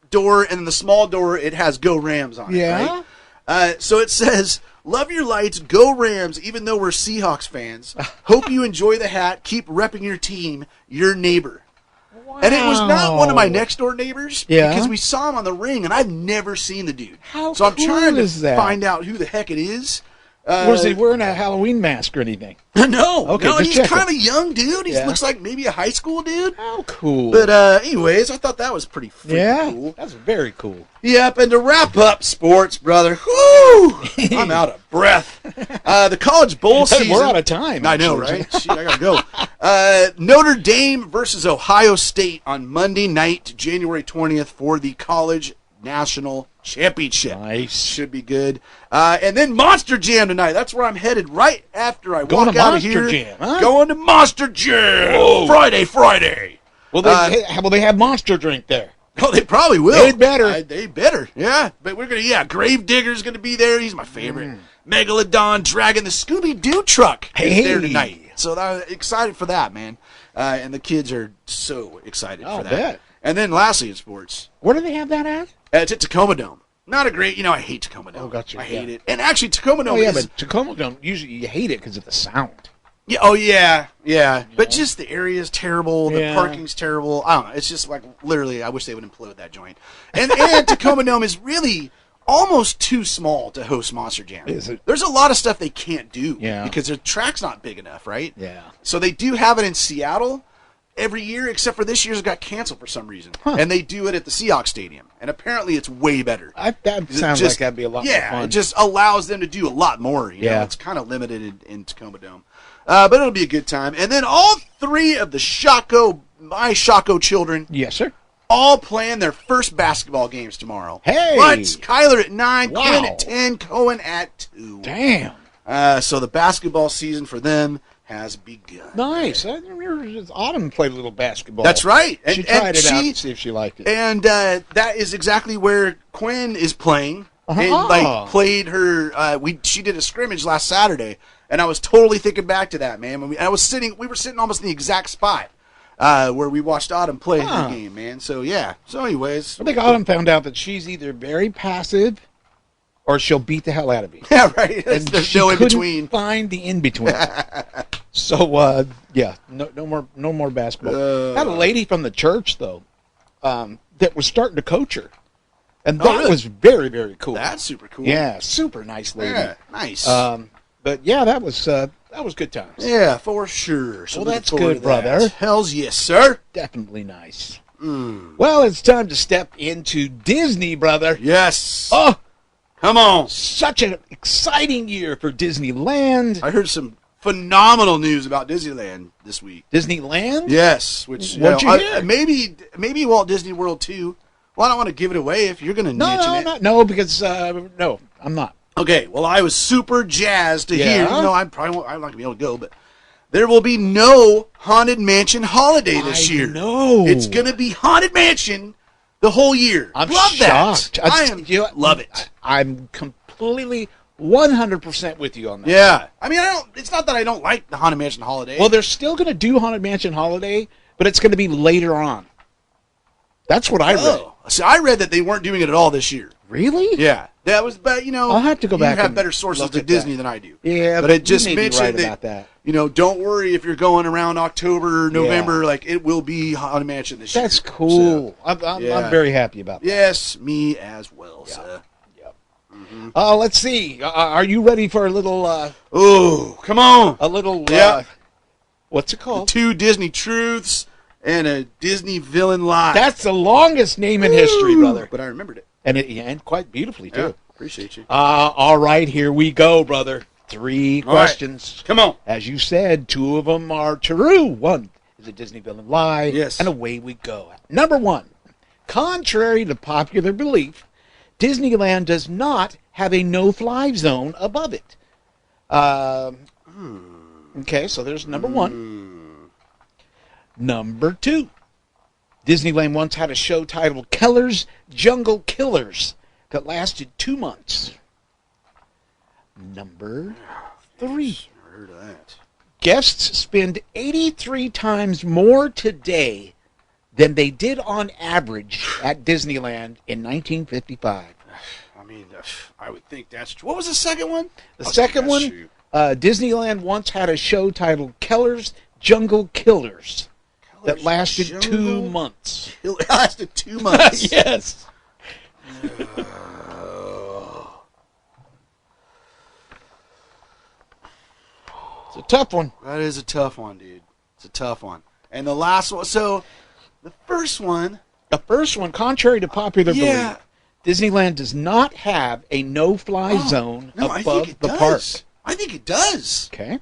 door, and in the small door it has Go Rams on it, right? So it says, love your lights, go Rams, even though we're Seahawks fans. Hope you enjoy the hat. Keep repping your team, your neighbor. Wow. And it was not one of my next door neighbors, because we saw him on the ring, and I've never seen the dude. So I'm trying to find out who the heck it is. Was he wearing a Halloween mask or anything? No. Okay, no, he's checking. kind of young, dude. He looks like maybe a high school dude. How cool. But anyways, I thought that was pretty freaking cool. That's very cool. Yep, and to wrap up sports, brother, whoo, I'm out of breath. The college bowl season. We're out of time. I know, right? Shit, I gotta go. Notre Dame versus Ohio State on Monday night, January 20th, for the college national championship. Nice. Should be good. And then Monster Jam tonight. That's where I'm headed right after I walk out of here. Monster Jam, huh? Going to Monster Jam. Whoa. Friday. Well, they have Monster drink there. Oh, they probably will. They better. They better. Yeah. But we're going to, Gravedigger's going to be there. He's my favorite. Megalodon dragging the Scooby-Doo truck is there tonight. So I'm excited for that, man. And the kids are so excited for that. Bet. And then lastly in sports. Where do they have that at? It's at Tacoma Dome. Not a great, I hate Tacoma Dome. Oh, gotcha. I hate it. And actually, Tacoma Dome but Tacoma Dome, usually you hate it because of the sound. Yeah, But just the area is terrible. The parking's terrible. I don't know. It's just like, literally, I wish they would implode that joint. And Tacoma Dome is really almost too small to host Monster Jam. Is it? There's a lot of stuff they can't do because their track's not big enough, right? Yeah. So they do have it in Seattle. every year, except for this year's got canceled for some reason. Huh. And they do it at the Seahawks Stadium. And apparently it's way better. That sounds like that'd be a lot more Yeah, fun. it just allows them to do a lot more. You know, it's kind of limited in Tacoma Dome. But it'll be a good time. And then all three of the my Shocko children, yes, sir. all playing their first basketball games tomorrow. Hey! What? Kyler at 9, Wow. Quinn at 10, Cohen at 2. Damn. So the basketball season for them has begun. Nice. I remember Autumn played a little basketball. That's right. She tried it out to see if she liked it. And that is exactly where Quinn is playing. And played her. She did a scrimmage last Saturday, and I was totally thinking back to that, man. We were sitting almost in the exact spot where we watched Autumn play her game, man. So yeah. So anyways, I think Autumn found out that she's either very passive or she'll beat the hell out of me. Yeah, right. And There's she no in couldn't between. find the in between. So yeah, no more basketball. Had a lady from the church though that was starting to coach her, and that really? was very, very cool. That's super cool. Yeah, super nice lady. Yeah, nice. But yeah, that was good times. Yeah, for sure. So Well, looking that's forward good, to that. brother. Hells yes, sir. Definitely nice. Well, it's time to step into Disney, brother. Yes. Oh, Come on. such an exciting year for Disneyland. I heard some phenomenal news about Disneyland this week. Disneyland? Yes, which What'd you hear? maybe Walt Disney World too. Well, I don't want to give it away if you're going to mention it. No, because no, I'm not. Okay, well, I was super jazzed to hear. Yeah? You know, I'm not going to be able to go, but there will be no Haunted Mansion holiday this year. No, It's going to be Haunted Mansion the whole year. I'm love shocked. that. Love it. I'm completely 100% with you on that. Yeah, I mean, it's not that I don't like the Haunted Mansion holiday. Well, they're still going to do Haunted Mansion Holiday, but it's going to be later on. That's what I read. See, I read that they weren't doing it at all this year. Really? Yeah, that was, but I'll have to go back You have and better sources look to at Disney that. than I do. Yeah, but it just you may be mentioned right that, about that. don't worry if you're going around October, November, like it will be Haunted Mansion this year. That's cool. So, I'm very happy about that. yes, me as well, sir. Let's see. Are you ready for a little? Oh, come on! A little. Yeah. What's it called? 2 Disney truths and a Disney villain lie. That's the longest name in history, brother, But I remembered it. and quite beautifully too. Yeah, appreciate you. All right, here we go, brother. 3 All right. questions. Come on. As you said, 2 of them are true. 1 is a Disney villain lie. Yes. And away we go. Number 1. Contrary to popular belief, Disneyland does not have a no-fly zone above it. Okay, so there's number 1. Number 2. Disneyland once had a show titled Keller's Jungle Killers that lasted 2 months. Number 3. Never heard of that. Guests spend 83 times more today than they did on average at Disneyland in 1955. I mean, I would think that's true. What was the second one? The second that's one, true. Disneyland once had a show titled Keller's Jungle Killers that lasted Jungle 2 months. It lasted 2 months. Yes. It's a tough one. That is a tough one, dude. It's a tough one. And the last one, so the first one. The first one, contrary to popular Yeah. belief, Disneyland does not have a no-fly zone No, I above think it the does. park. I think it does. Okay.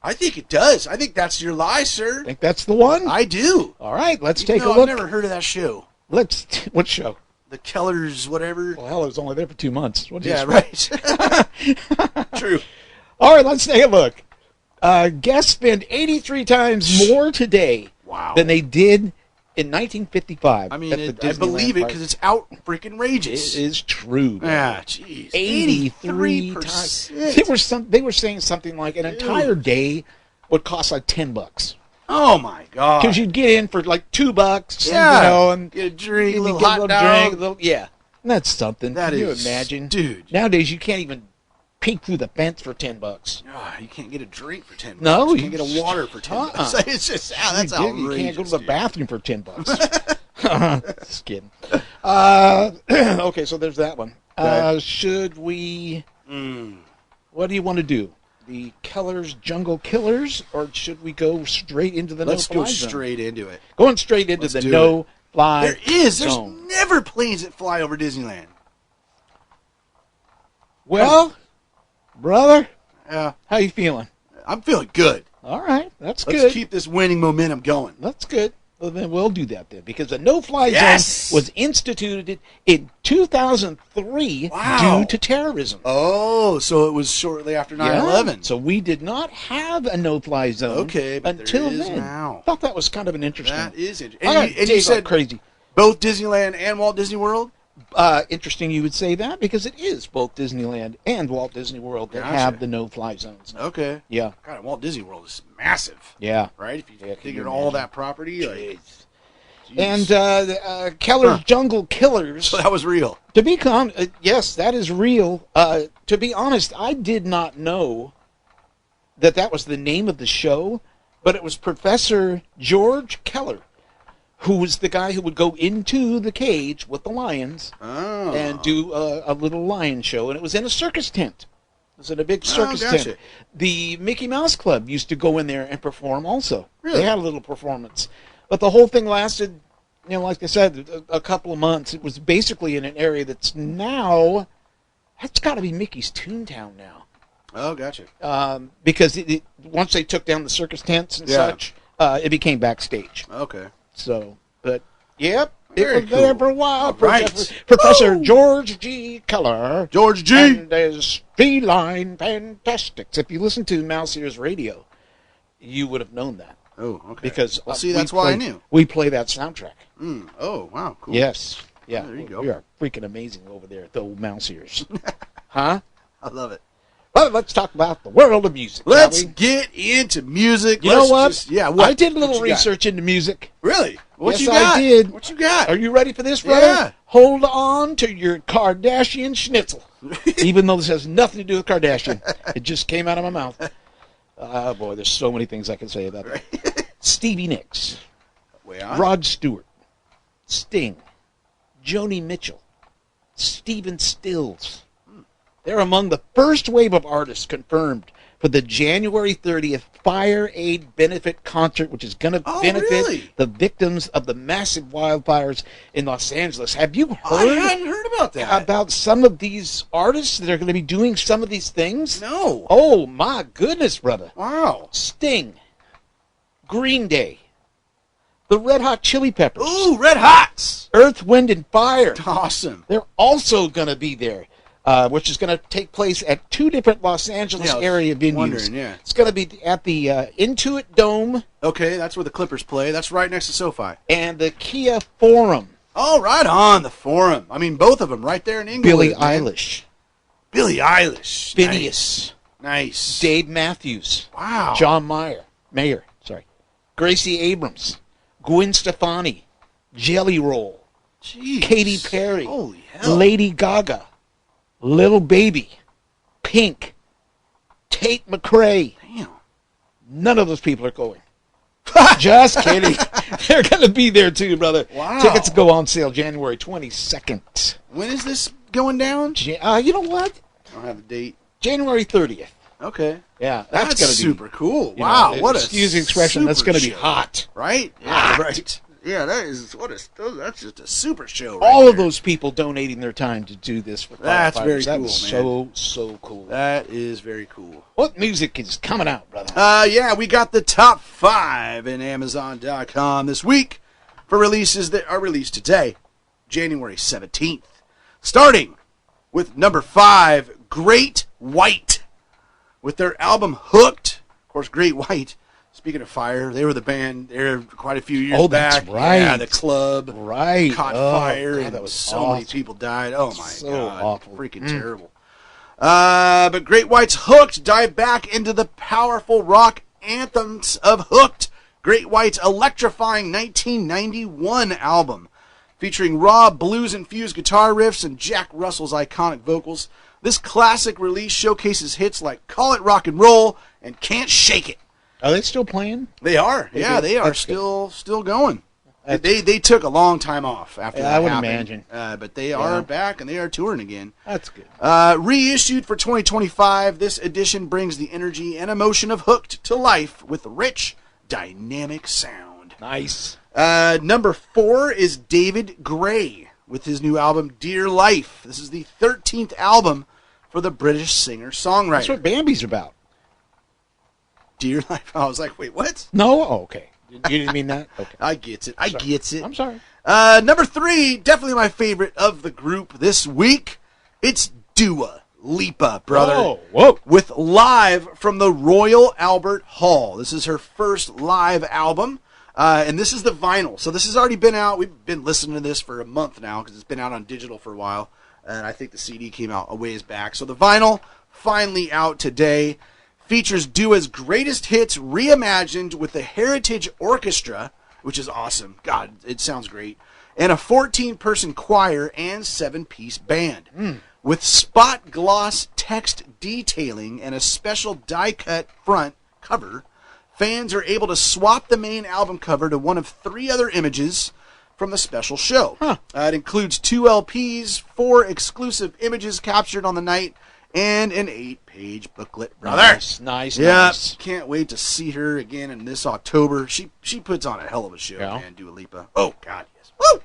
I think it does. I think that's your lie, sir. Think that's the one? I do. All right, let's Even take a though look. I've never heard of that show. What show? The Kellers, whatever. Well, hell, it was only there for 2 months. What do you Yeah, expect? right. True. All right, let's take a look. Guests spend 83 times more today Wow. than they did in 1955. I mean, at the I Disneyland believe it park. because it's out freaking rageous. It is true. man. Yeah, jeez. 83 times. They were saying something like an entire day would cost like $10. Oh my god. Because you'd get in for like $2, Yeah. and Get a drink, a you little get hot a little dog. drink, a little, yeah. And that's something. That Can you is- imagine? dude. Nowadays you can't even peek through the fence for $10. Oh, you can't get a drink for 10 bucks. No, you you can't get a water for 10 Uh-uh. bucks. It's just, that's You do. outrageous. You can't go to the dude. bathroom for $10. Just kidding. Okay, so there's that one. Okay. Should we? What do you want to do? the Keller's Jungle Killers, or should we go straight into the Let's no-fly go zone? straight into it. Going straight into Let's the do no-fly There's zone. never planes that fly over Disneyland. Well, brother, Yeah, how you feeling? I'm feeling good. All right, that's Let's good. keep this winning momentum going. That's good. Well, then we'll do that then, because the no-fly Yes! zone was instituted in 2003 Wow. due to terrorism. Oh, so it was shortly after 9/11. So we did not have a no-fly zone Okay, but until there is then. now. Thought that was kind of an interesting. That is interesting. I And you said crazy. both Disneyland and Walt Disney World? Interesting you would say that, because it is both Disneyland and Walt Disney World that Gotcha. have the no-fly zones. Okay. Yeah, God, Walt Disney World is massive, yeah. right? If you Yeah, can figured you all imagine? that property. Like, And jeez. Keller's Jungle Killers. So that was real. To be yes, that is real. To be honest, I did not know that that was the name of the show, but it was Professor George Keller, who was the guy who would go into the cage with the lions Oh. and do a little lion show, and it was in a circus tent. It was in a big circus gotcha. tent. The Mickey Mouse Club used to go in there and perform also. Really? They had a little performance. But the whole thing lasted, like I said, a couple of months. It was basically in an area that's now, that's got to be Mickey's Toontown now. Oh, gotcha. Because once they took down the circus tents and Yeah. such, it became backstage. Okay. So, but, yep, Very it was there cool. for a while. All right. Professor George G. Keller George G. and his Feline Fantastics. If you listen to Mouse Ears Radio, you would have known that. Oh, okay. Because well, see, that's why I knew. We play that soundtrack. Oh, wow, cool. Yes. Yeah. Oh, there you go. We are freaking amazing over there at the old Mouse Ears. Huh? I love it. Well, let's talk about the world of music. Let's shall we? get into music. You know what? What? I did a little What you got? research into music. Really? What Yes, you got? I did. What you got? Are you ready for this, brother? Yeah. Hold on to your Kardashian schnitzel. Even though this has nothing to do with Kardashian. It just came out of my mouth. Oh, boy, there's so many things I can say about that. Stevie Nicks, Way on. Rod Stewart, Sting, Joni Mitchell, Stephen Stills. They're among the first wave of artists confirmed for the January 30th Fire Aid Benefit Concert, which is going to benefit really? the victims of the massive wildfires in Los Angeles. Have you I heard hadn't heard about that. about some of these artists that are going to be doing some of these things? No. Oh, my goodness, brother. Wow. Sting, Green Day, the Red Hot Chili Peppers, Ooh, Red Hots. Earth, Wind, and Fire. Awesome. They're also going to be there, which is going to take place at two different Los Angeles Yeah, I was area venues. wondering, yeah. It's going to be at the Intuit Dome Okay, that's where the Clippers play. That's right next to SoFi. and the Kia Forum. Oh, right on the Forum. I mean, both of them right there in England. Billie man. Eilish, Billie Eilish. Phineas, Nice. Dave Matthews, Wow. John Mayer, Gracie Abrams, Gwen Stefani, Jelly Roll, Jeez. Katy Perry, Holy hell. Lady Gaga, Little Baby, Pink, Tate McRae. Damn. None of those people are going. Just kidding. They're going to be there too, brother. Wow. Tickets go on sale January 22nd. When is this going down? You know what? I don't have the date. January 30th. Okay. Yeah, That's that's going to be super cool. you know, Wow. What a excuse the expression. That's super going to be show. hot. Right? Hot. Right. Yeah, that's just a super show. All right of there. those people donating their time to do this for That's firefighters. very That cool, was man. so cool. That is very cool. What music is coming out, brother? Yeah, we got the top 5 in Amazon.com this week for releases that are released today, January 17th. Starting with number 5, Great White, with their album Hooked. Of course, Great White, speaking of fire, they were the band there quite a few years Oh, back. that's right. Yeah, the club Right. caught Oh, fire, God, and that was so awful. many people died. Oh, my So God. awful. Freaking terrible. But Great White's Hooked dive back into the powerful rock anthems of Hooked, Great White's electrifying 1991 album, featuring raw blues-infused guitar riffs and Jack Russell's iconic vocals. This classic release showcases hits like Call It Rock and Roll and Can't Shake It. Are they still playing? They are. They Yeah, do? they are That's good. still going. They took a long time off after that I would happened. imagine. But they are back, and they are touring again. That's good. Reissued for 2025, this edition brings the energy and emotion of Hooked to life with rich, dynamic sound. Nice. Number 4 is David Gray with his new album, Dear Life. This is the 13th album for the British singer-songwriter. That's what Bambi's about. Dear Life. I was like, wait, what? No? Oh, okay. You didn't mean that? Okay. I gets it. I gets it. I'm sorry. Number 3, definitely my favorite of the group this week. It's Dua Lipa, brother. Oh, whoa. With Live from the Royal Albert Hall. This is her first live album. And this is the vinyl. So this has already been out. We've been listening to this for a month now because it's been out on digital for a while. And I think the CD came out a ways back. So the vinyl, finally out today, features Dua's greatest hits reimagined with the Heritage Orchestra, which is awesome. God, it sounds great. And a 14-person choir and 7-piece band. With spot gloss text detailing and a special die-cut front cover, fans are able to swap the main album cover to one of 3 other images from the special show. It includes 2 LPs, 4 exclusive images captured on the night, and an 8-page booklet, brother. Nice. Can't wait to see her again in this October. She puts on a hell of a show, man, Dua Lipa. Oh, God, yes. Woo!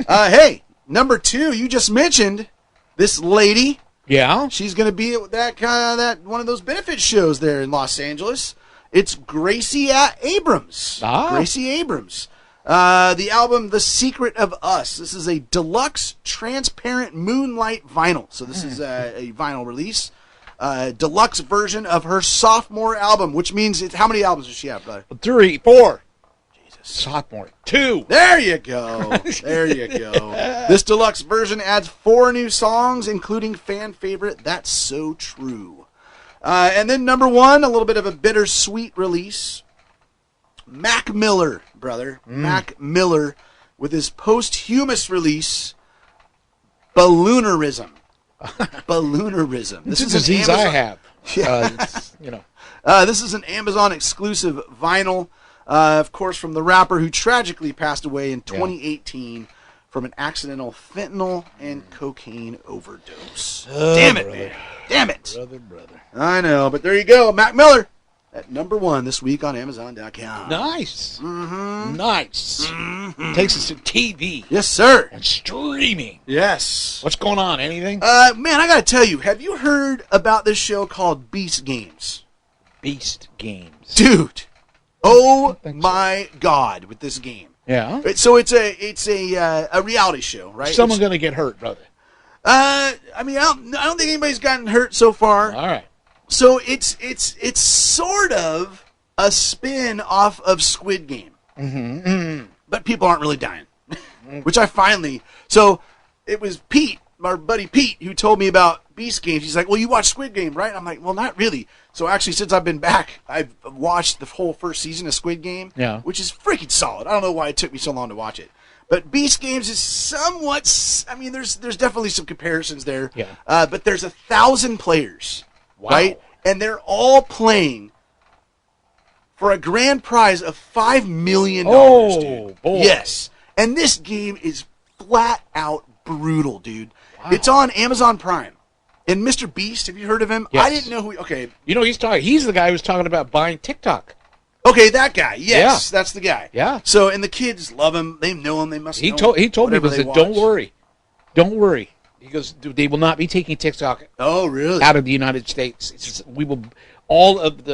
Hey, number 2, you just mentioned this lady. Yeah? She's going to be at that one of those benefit shows there in Los Angeles. It's Gracie Abrams. Gracie Abrams. The album, The Secret of Us. This is a deluxe transparent moonlight vinyl. So this is a vinyl release. Deluxe version of her sophomore album, which means how many albums does she have, brother? 3, 4. Jesus. Sophomore. 2. There you go. There you go. This deluxe version adds 4 new songs, including fan favorite That's So True. And then number 1, a little bit of a bittersweet release. Mac Miller, brother. Mac Miller with his posthumous release, Balloonerism. Balloonerism. This is a disease I have. This is an Amazon exclusive vinyl, of course, from the rapper who tragically passed away in 2018 from an accidental fentanyl and cocaine overdose. Damn it, man. Damn it. Brother. I know, but there you go. Mac Miller at number 1 this week on Amazon.com. Nice. Nice. Takes us to TV. Yes, sir. And streaming. Yes. What's going on? Anything? Man, I got to tell you, have you heard about this show called Beast Games? Beast Games. Dude. Oh, my God, with this game. Yeah. So it's a reality show, right? Someone's going to get hurt, brother. I mean, I don't think anybody's gotten hurt so far. All right. So it's sort of a spin off of Squid Game, but people aren't really dying, which I finally. So it was Pete, our buddy Pete, who told me about Beast Games. He's like, "Well, you watch Squid Game, right?" I'm like, "Well, not really." So actually, since I've been back, I've watched the whole first season of Squid Game, which is freaking solid. I don't know why it took me so long to watch it. But Beast Games is somewhat. I mean, there's definitely some comparisons there. Yeah. But there's 1,000 players. Wow. Right? And they're all playing for a grand prize of $5 million, dude. Boy. Yes. And this game is flat out brutal, dude. Wow. It's on Amazon Prime. And Mr. Beast, have you heard of him? Yes. I didn't know who. Okay. You know, he's the guy who was talking about buying TikTok. Okay, that guy. Yes, that's the guy. Yeah. So, and the kids love him. They know him. They must know him. He told me, he said, watch. Don't worry. He goes, they will not be taking TikTok Oh, really? out of the United States. It's just, we will, all of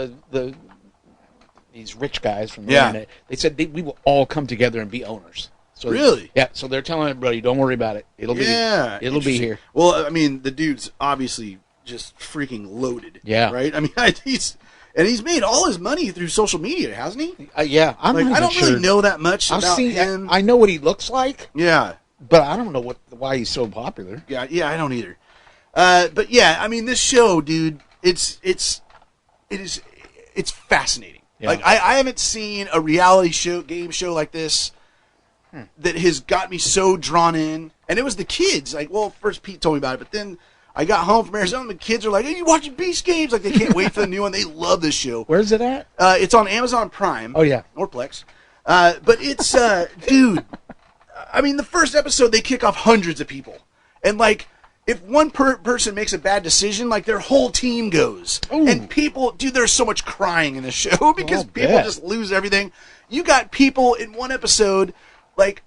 these rich guys from the internet, they said we will all come together and be owners. So really? Yeah. So they're telling everybody, don't worry about it. It'll be here. Well, I mean, the dude's obviously just freaking loaded. Yeah. Right? I mean, he's made all his money through social media, hasn't he? Yeah. I don't really know that much about him. I know what he looks like. Yeah. But I don't know why he's so popular. Yeah, I don't either. But yeah, I mean, this show, dude, it's fascinating. Yeah. Like I haven't seen a reality show, game show like this that has got me so drawn in. And it was the kids. Like, well, first Pete told me about it, but then I got home from Arizona, and the kids are like, "Hey, you watching Beast Games?" Like, they can't wait for the new one. They love this show. Where's it at? It's on Amazon Prime. Oh yeah, or Plex. But it's, dude, I mean, the first episode, they kick off hundreds of people. And, like, if one person makes a bad decision, like, their whole team goes. Ooh. And people, dude, there's so much crying in this show because people bet. just lose everything. You got people in one episode, like,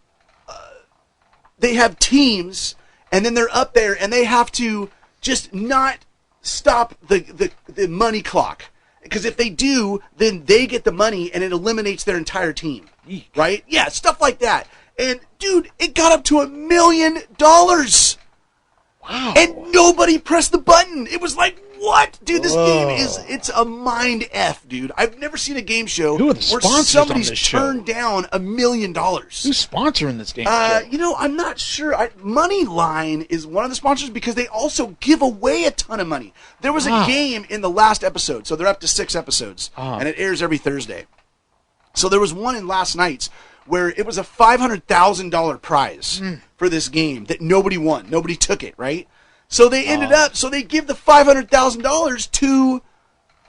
they have teams, and then they're up there, and they have to just not stop the money clock. Because if they do, then they get the money, and it eliminates their entire team. Eek. Right? Yeah, stuff like that. And, dude, it got up to $1 million. Wow. And nobody pressed the button. It was like, what? Dude, this game it's a mind F, dude. I've never seen a game show Who are the where sponsors somebody's on this show? turned down $1 million. Who's sponsoring this game show? You know, I'm not sure. Moneyline is one of the sponsors because they also give away a ton of money. There was a game in the last episode, so they're up to 6 episodes, and it airs every Thursday. So there was one in last night's where it was a $500,000 prize for this game that nobody won. Nobody took it, right? So they ended up, so they give the $500,000 to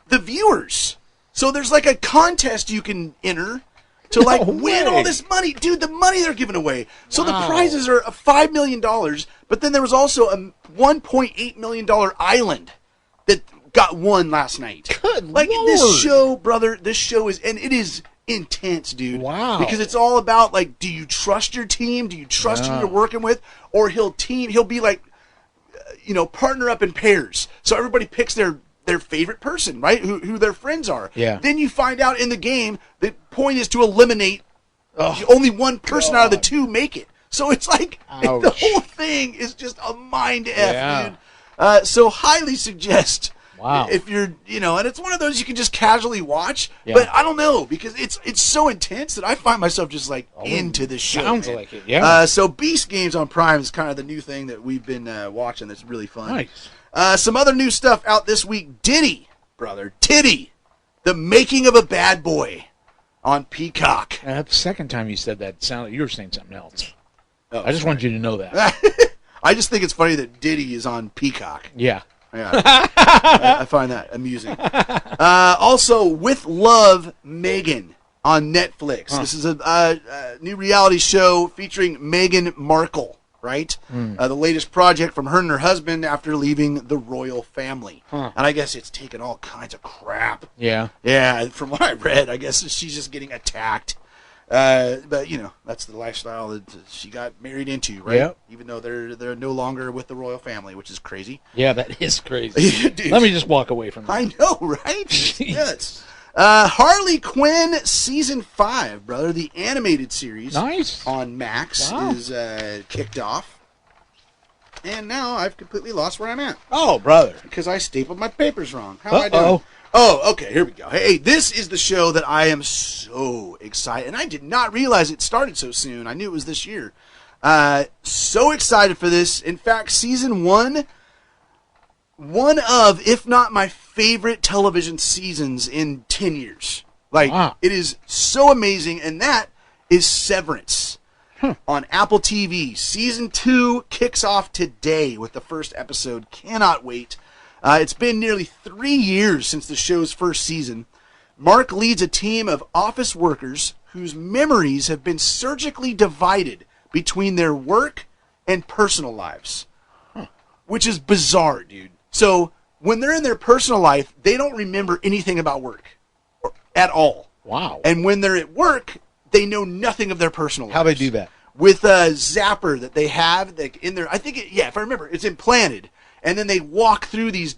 the viewers. So there's like a contest you can enter to like win all this money. Dude, the money they're giving away. So the prizes are $5 million, but then there was also a $1.8 million island that got won last night. Good like Lord. This show, brother, this show is, and it is intense, dude. Wow. Because it's all about, like, do you trust your team? Do you trust who you're working with? Or he'll be like, partner up in pairs. So everybody picks their favorite person, right? Who their friends are. Yeah. Then you find out in the game, the point is to eliminate only one person out of the two make it. So it's like, the whole thing is just a mind F, dude. So highly suggest. Wow. If you're, and it's one of those you can just casually watch, but I don't know, because it's so intense that I find myself just like into this show. Sounds man. like it, yeah. So Beast Games on Prime is kind of the new thing that we've been watching that's really fun. Nice. Some other new stuff out this week. Titty, The Making of a Bad Boy on Peacock. That's the second time you said that. It sounded like you were saying something else. Oh, I just wanted you to know that. I just think it's funny that Diddy is on Peacock. Yeah. Yeah, I find that amusing. Also, With Love, Meghan on Netflix. This is a new reality show featuring Meghan Markle, right? The latest project from her and her husband after leaving the royal family. And I guess it's taken all kinds of crap. Yeah. Yeah, from what I read, I guess she's just getting attacked. But that's the lifestyle that she got married into, right? Yep. Even though they're no longer with the royal family, which is crazy. Yeah, that is crazy. Dude. Let me just walk away from that. I know, right? Yes. Harley Quinn season 5, brother, the animated series, Nice. on Max is kicked off, and now I've completely lost where I'm at Oh, brother. because I stapled my papers wrong. How am I doing? Uh-oh. Oh, okay, here we go. Hey, this is the show that I am so excited, and I did not realize it started so soon. I knew it was this year. So excited for this. In fact, season 1, one of, if not my favorite television seasons in 10 years. Like, It is so amazing, and that is Severance on Apple TV. Season 2 kicks off today with the first episode. Cannot wait. It's been nearly 3 years since the show's first season. Mark leads a team of office workers whose memories have been surgically divided between their work and personal lives, which is bizarre, dude. So when they're in their personal life, they don't remember anything about work at all. Wow. And when they're at work, they know nothing of their personal lives. How they do that? With a zapper that they have in their, I think, if I remember, it's implanted. And then they walk through these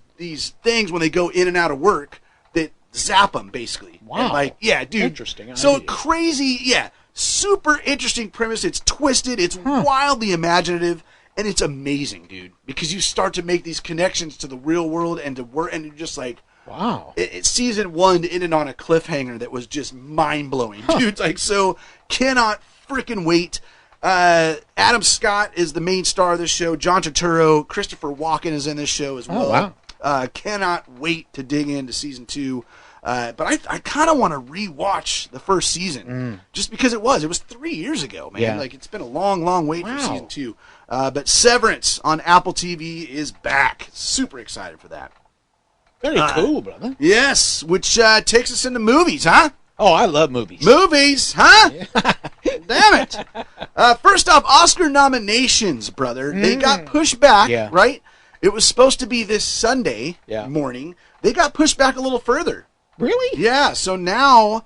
things when they go in and out of work that zap them, basically. Wow. And dude. Interesting So idea. crazy, super interesting premise. It's twisted. It's wildly imaginative. And it's amazing, dude. Because you start to make these connections to the real world and to work. And you're just like, wow. Season 1 ended on a cliffhanger that was just mind-blowing, dude. Like, so cannot freaking wait. Adam Scott is the main star of this show. John Turturro, Christopher Walken is in this show as well. Oh, wow. Cannot wait to dig into season 2. But I kind of want to rewatch the first season just because it was 3 years ago, man. Yeah. Like, it's been a long, long wait for season 2. But Severance on Apple TV is back. Super excited for that. Very cool, brother. Yes, which takes us into movies, huh? Oh, I love movies. Movies, huh? Damn it. First off, Oscar nominations, brother. They got pushed back, right? It was supposed to be this Sunday morning. They got pushed back a little further. Really? Yeah, so now,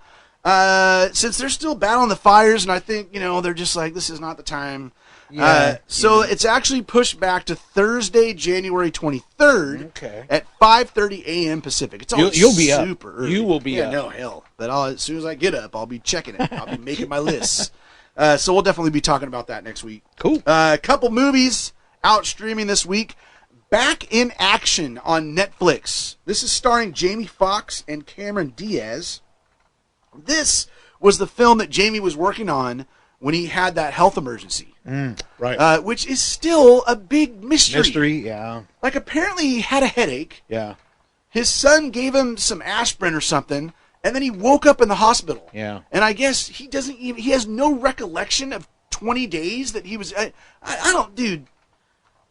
since they're still battling the fires, and I think, they're just like, this is not the time. So it's actually pushed back to Thursday, January 23rd at 5:30 a.m. Pacific. It's all you'll be super up. early. You will be up. No, hell. But as soon as I get up, I'll be checking it. I'll be making my lists. So we'll definitely be talking about that next week. Cool. A couple movies out streaming this week. Back in Action on Netflix. This is starring Jamie Foxx and Cameron Diaz. This was the film that Jamie was working on when he had that health emergency. Right. Which is still a big mystery. Yeah. Like, apparently he had a headache. Yeah. His son gave him some aspirin or something, and then he woke up in the hospital. Yeah. And I guess he has no recollection of 20 days that he was... I don't... Dude,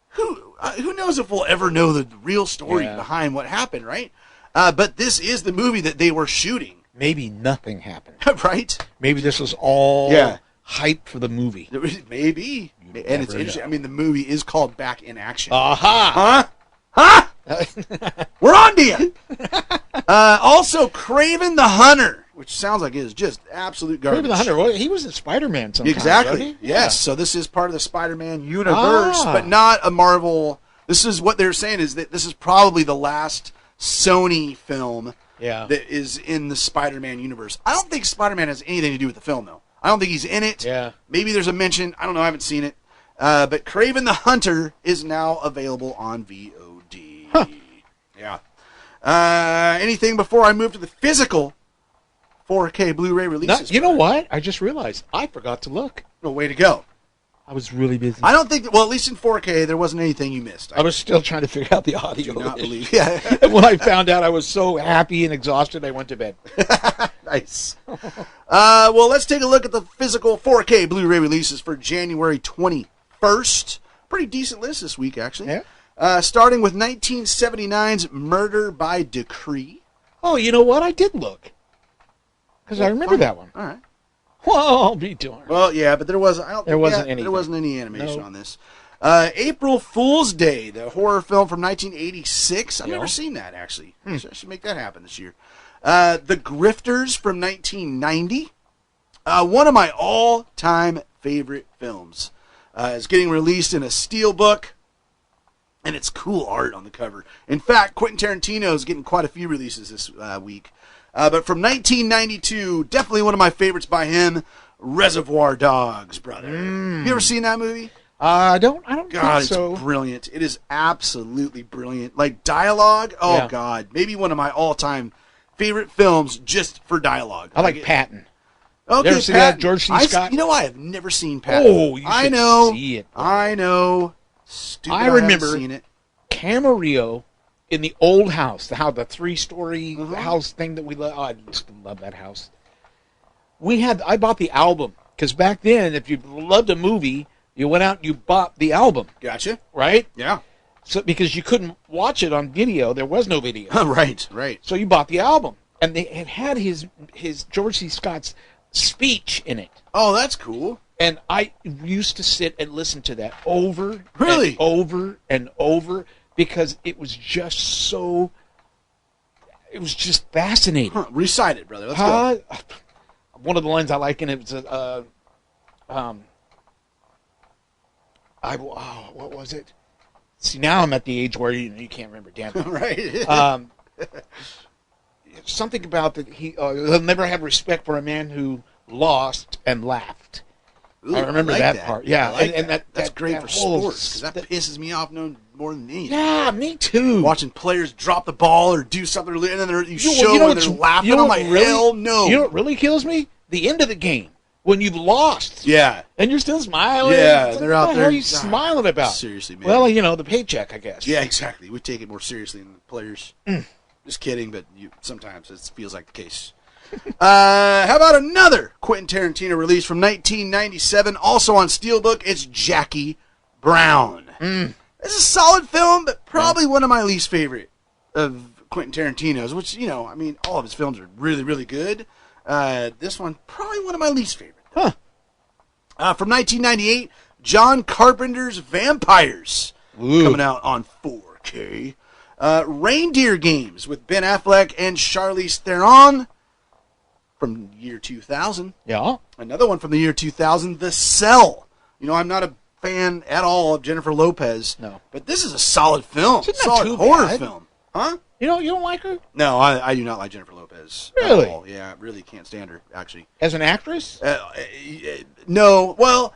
who knows if we'll ever know the real story behind what happened, right? But this is the movie that they were shooting. Maybe nothing happened. Right? Maybe this was all hype for the movie. Maybe. And it's interesting. I mean, the movie is called Back in Action. Aha! Huh? We're on to you! Also, Kraven the Hunter, which sounds like it is just absolute garbage. Kraven the Hunter, well, he was in Spider-Man sometimes, Exactly. wasn't he? Yes. So this is part of the Spider-Man universe, but not a Marvel. This is what they're saying is that this is probably the last Sony film that is in the Spider-Man universe. I don't think Spider-Man has anything to do with the film, though. I don't think he's in it. Yeah. Maybe there's a mention. I don't know. I haven't seen it. But Kraven the Hunter is now available on VOD. Huh. Yeah. Anything before I move to the physical 4K Blu-ray releases? You know what? I just realized I forgot to look. No, way to go. I was really busy. I don't think, well, at least in 4K, there wasn't anything you missed. I was still trying to figure out the audio. Do not believe. Yeah. And when I found out, I was so happy and exhausted, I went to bed. Nice. Well, let's take a look at the physical 4K Blu-ray releases for January 21st. Pretty decent list this week, actually. Yeah. Starting with 1979's Murder by Decree. Oh, you know what? I did look. Because I remember that one. All right. Well, I'll be darned. Well, yeah, but there wasn't any animation No. on this. April Fool's Day, the horror film from 1986. I've never seen that, actually. So I should make that happen this year. The Grifters from 1990. One of my all-time favorite films. Is getting released in a steelbook, and it's cool art on the cover. In fact, Quentin Tarantino is getting quite a few releases this week. But from 1992, definitely one of my favorites by him, Reservoir Dogs, brother. Have you ever seen that movie? I don't God, think so. it's brilliant. It is absolutely brilliant. Like, dialogue, God. Maybe one of my all-time favorite films just for dialogue. I like Patton. Okay, you ever see that, George C. Scott? I have never seen Patton. Oh, you should see it. I know. Stupid, I remember haven't seen it. Camarillo in the old house, the 3-story house thing that we love. Oh, I just love that house. I bought the album, because back then, if you loved a movie, you went out and you bought the album. Gotcha. Right? Yeah. So because you couldn't watch it on video, there was no video. Right. So you bought the album, and it had his George C. Scott's speech in it. Oh, that's cool. And I used to sit and listen to that over Really? and over and over because it was just fascinating. Recite it, brother. Let's go. One of the lines I like in it was, what was it? See, now I'm at the age where you can't remember damn thing. Right. Something about that he'll never have respect for a man who lost and laughed. Ooh, I remember like that part. Yeah, and that's great for sports because that pisses me off more than anything. Yeah, me too. Watching players drop the ball or do something, and then they're laughing. I'm like, hell no. You know what really kills me? The end of the game when you've lost. Yeah. And you're still smiling. Yeah, they're out there. What the hell are you smiling about? Seriously, man. Well, the paycheck, I guess. Yeah, exactly. We take it more seriously than the players. Just kidding, but sometimes it feels like the case. How about another Quentin Tarantino release from 1997, also on Steelbook? It's Jackie Brown. This is a solid film, but probably one of my least favorite of Quentin Tarantino's, which, all of his films are really, really good. This one, probably one of my least favorite. Huh. From 1998, John Carpenter's Vampires. Ooh. Coming out on 4K. Reindeer Games with Ben Affleck and Charlize Theron from year 2000. Yeah. Another one from the year 2000, The Cell. You know, I'm not a fan at all of Jennifer Lopez. No. But this is a solid film. She's not Solid too horror bad. film. Huh? You don't like her? No, I do not like Jennifer Lopez. Really? At all. Yeah, I really can't stand her, actually. As an actress? No. Well,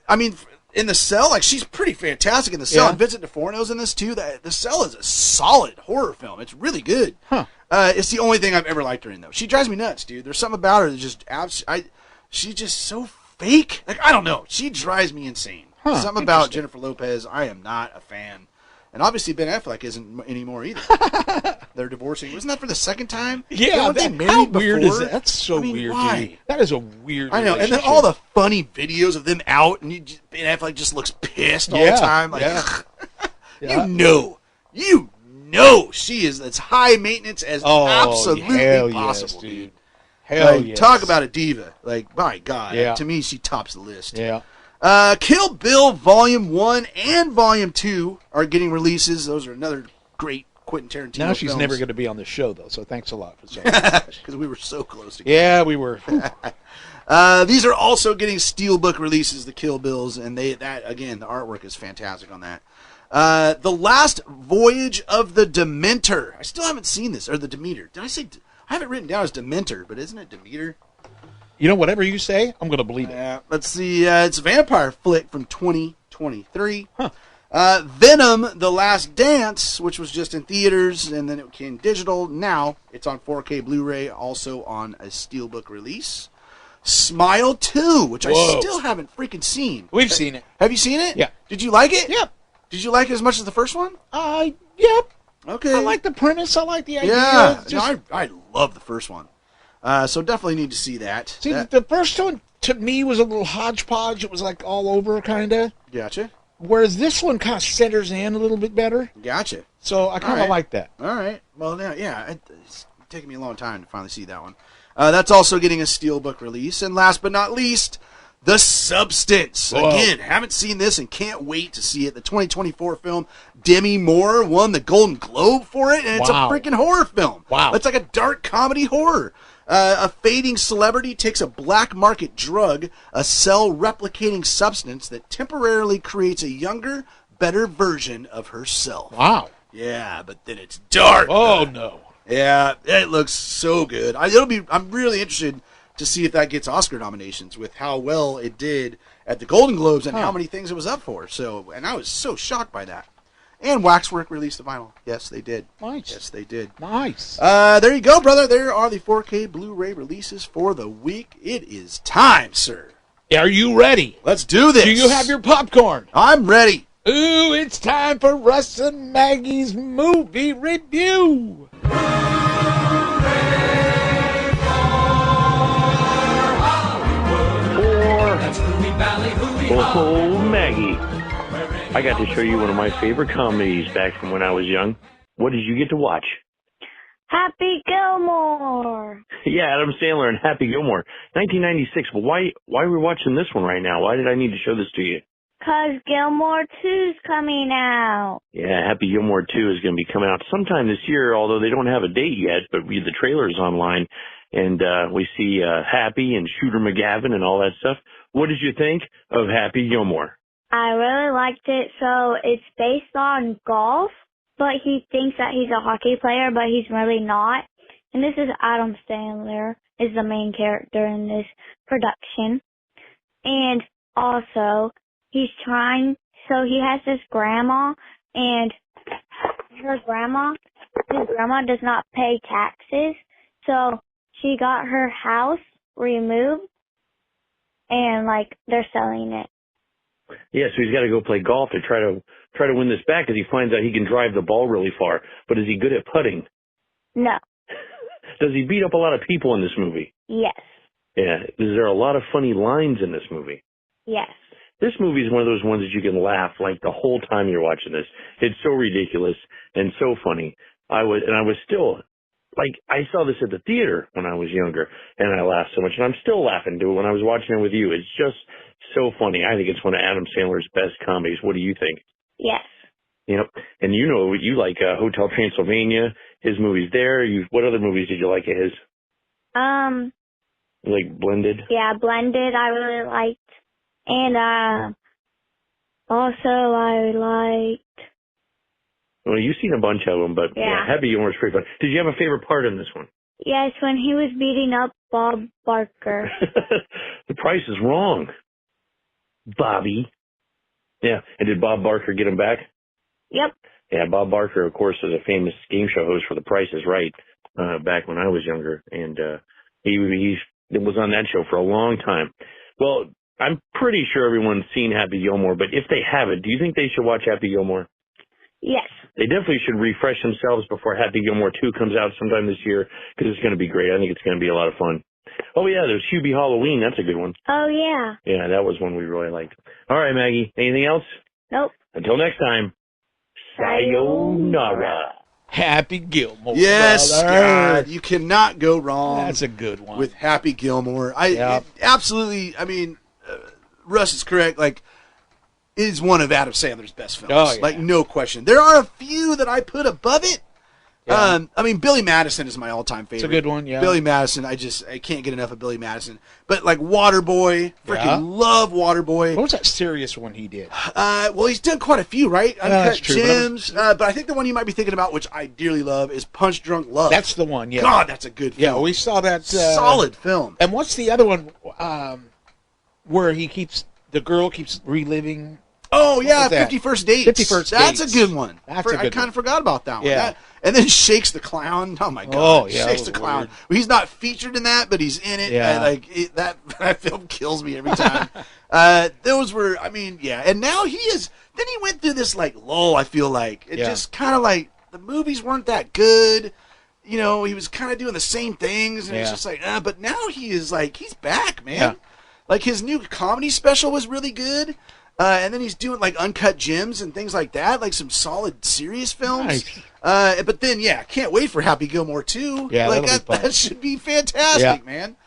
I mean, in The Cell, like, she's pretty fantastic in The Cell. Yeah. And Vincent D'Onofrio's in this, too. The Cell is a solid horror film. It's really good. Huh. It's the only thing I've ever liked her in, though. She drives me nuts, dude. There's something about her that just she's just so fake. Like, I don't know. She drives me insane. Huh, Something about Jennifer Lopez, I am not a fan. And obviously Ben Affleck isn't anymore either. They're divorcing. Wasn't that for the second time? Yeah, weren't they how married weird before? is that? That's so weird, why? dude. That is a weird I know. And then relationship. all the funny videos of them out, and Ben Affleck just looks pissed all the time. Like, Yeah. You know she is as high maintenance as absolutely hell possible, yes, dude. Hell Like, yes. talk about a diva. Like, my God. Yeah. To me, she tops the list. Yeah. Kill Bill Volume 1 and Volume 2 are getting releases. Those are another great Quentin Tarantino Now she's films. never going to be on the show, though, so thanks a lot for saying that. Because we were so close to Yeah, we were. These are also getting Steelbook releases, the Kill Bills, and that again, the artwork is fantastic on that. The Last Voyage of the Dementor. I still haven't seen this, or the Demeter. Did I say? I have it written down as Dementor, but isn't it Demeter? You know, whatever you say, I'm going to believe it. Let's see. It's a vampire flick from 2023. Huh. Venom: The Last Dance, which was just in theaters, and then it came digital. Now it's on 4K Blu-ray, also on a Steelbook release. Smile 2, which I Whoa. still haven't freaking seen. We've seen it. Have you seen it? Yeah. Did you like it? Yeah. Did you like it as much as the first one? Yep. Okay. I like the premise. I like the idea. Yeah. It's just- I love the first one. So definitely need to see that. See, the first one, to me, was a little hodgepodge. It was like all over, kind of. Gotcha. Whereas this one kind of centers in a little bit better. Gotcha. So I kind of All right. like that. All right. Well, yeah, it's taken me a long time to finally see that one. That's also getting a Steelbook release. And last but not least, The Substance. Whoa. Again, haven't seen this and can't wait to see it. The 2024 film, Demi Moore won the Golden Globe for it, and it's Wow. a freaking horror film. Wow. It's like a dark comedy horror. A fading celebrity takes a black market drug, a cell-replicating substance that temporarily creates a younger, better version of herself. Wow. Yeah, but then it's dark. Oh, no. Yeah, it looks so good. I'm really interested to see if that gets Oscar nominations with how well it did at the Golden Globes and how many things it was up for. So, and I was so shocked by that. And Waxwork released the vinyl. Yes, they did. Nice. Yes, they did. Nice. There you go, brother. There are the 4K Blu-ray releases for the week. It is time, sir. Are you ready? Let's do this. Do you have your popcorn? I'm ready. Ooh, it's time for Russ and Maggie's movie review. Oh, Maggie. I got to show you one of my favorite comedies back from when I was young. What did you get to watch? Happy Gilmore. Yeah, Adam Sandler and Happy Gilmore. 1996. But why are we watching this one right now? Why did I need to show this to you? 'Cause Gilmore 2's coming out. Yeah, Happy Gilmore 2 is going to be coming out sometime this year, although they don't have a date yet, but the trailer's online, and we see Happy and Shooter McGavin and all that stuff. What did you think of Happy Gilmore? I really liked it. So it's based on golf, but he thinks that he's a hockey player, but he's really not. And this is Adam Sandler is the main character in this production. And also, he's trying, so he has this grandma, and his grandma does not pay taxes, so she got her house removed, and, like, they're selling it. Yeah, so he's got to go play golf to try to win this back because he finds out he can drive the ball really far. But is he good at putting? No. Does he beat up a lot of people in this movie? Yes. Yeah. Is there a lot of funny lines in this movie? Yes. This movie is one of those ones that you can laugh like the whole time you're watching this. It's so ridiculous and so funny. I was still like, I saw this at the theater when I was younger, and I laughed so much, and I'm still laughing to it when I was watching it with you. It's just so funny. I think it's one of Adam Sandler's best comedies. What do you think? Yes. Yep. And you know, you like Hotel Transylvania, his movies there. What other movies did you like of his? Like Blended? Yeah, Blended I really liked. And also I liked... Well, you've seen a bunch of them, but Yeah. Happy Gilmore's pretty fun. Did you have a favorite part in this one? Yes, when he was beating up Bob Barker. The price is wrong, Bobby. Yeah, and did Bob Barker get him back? Yep. Yeah, Bob Barker, of course, is a famous game show host for The Price is Right back when I was younger, and he was on that show for a long time. Well, I'm pretty sure everyone's seen Happy Gilmore, but if they haven't, do you think they should watch Happy Gilmore? Yes. They definitely should refresh themselves before Happy Gilmore 2 comes out sometime this year, because it's going to be great. I think it's going to be a lot of fun. Oh, yeah, there's Hubie Halloween. That's a good one. Oh, yeah. Yeah, that was one we really liked. All right, Maggie, anything else? Nope. Until next time, sayonara. Happy Gilmore. Yes, brother. God, you cannot go wrong. That's a good one. With Happy Gilmore. Yep. Absolutely, I mean, Russ is correct. Like, it is one of Adam Sandler's best films. Oh, yeah. Like, no question. There are a few that I put above it. Yeah. I mean, Billy Madison is my all-time favorite. It's a good one, yeah. Billy Madison, I can't get enough of Billy Madison. But, like, Waterboy, freaking love Waterboy. What was that serious one he did? Well, he's done quite a few, right? That's Uncut true, Gems. But I think the one you might be thinking about, which I dearly love, is Punch Drunk Love. That's the one, yeah. God, that's a good film. Yeah, we saw that. Solid film. And what's the other one where the girl keeps reliving? Oh, yeah, was that? 50 First Dates. 50 First That's Dates. a good one. That's a good I kind one. of forgot about that one. Yeah. And then Shakes the Clown. Oh, my God. Oh, yeah, Shakes that the was Clown. weird. Well, he's not featured in that, but he's in it. Yeah. That film kills me every time. Those were, I mean, yeah. And now then he went through this, like, lull, I feel like. It just kind of like, the movies weren't that good. You know, he was kind of doing the same things, and it's just like, but now he's back, man. Yeah. Like, his new comedy special was really good. And then he's doing, like, Uncut Gems and things like that, like some solid, serious films. Nice. But then, can't wait for Happy Gilmore 2. Yeah, like, that'll be fun. that should be fantastic, man.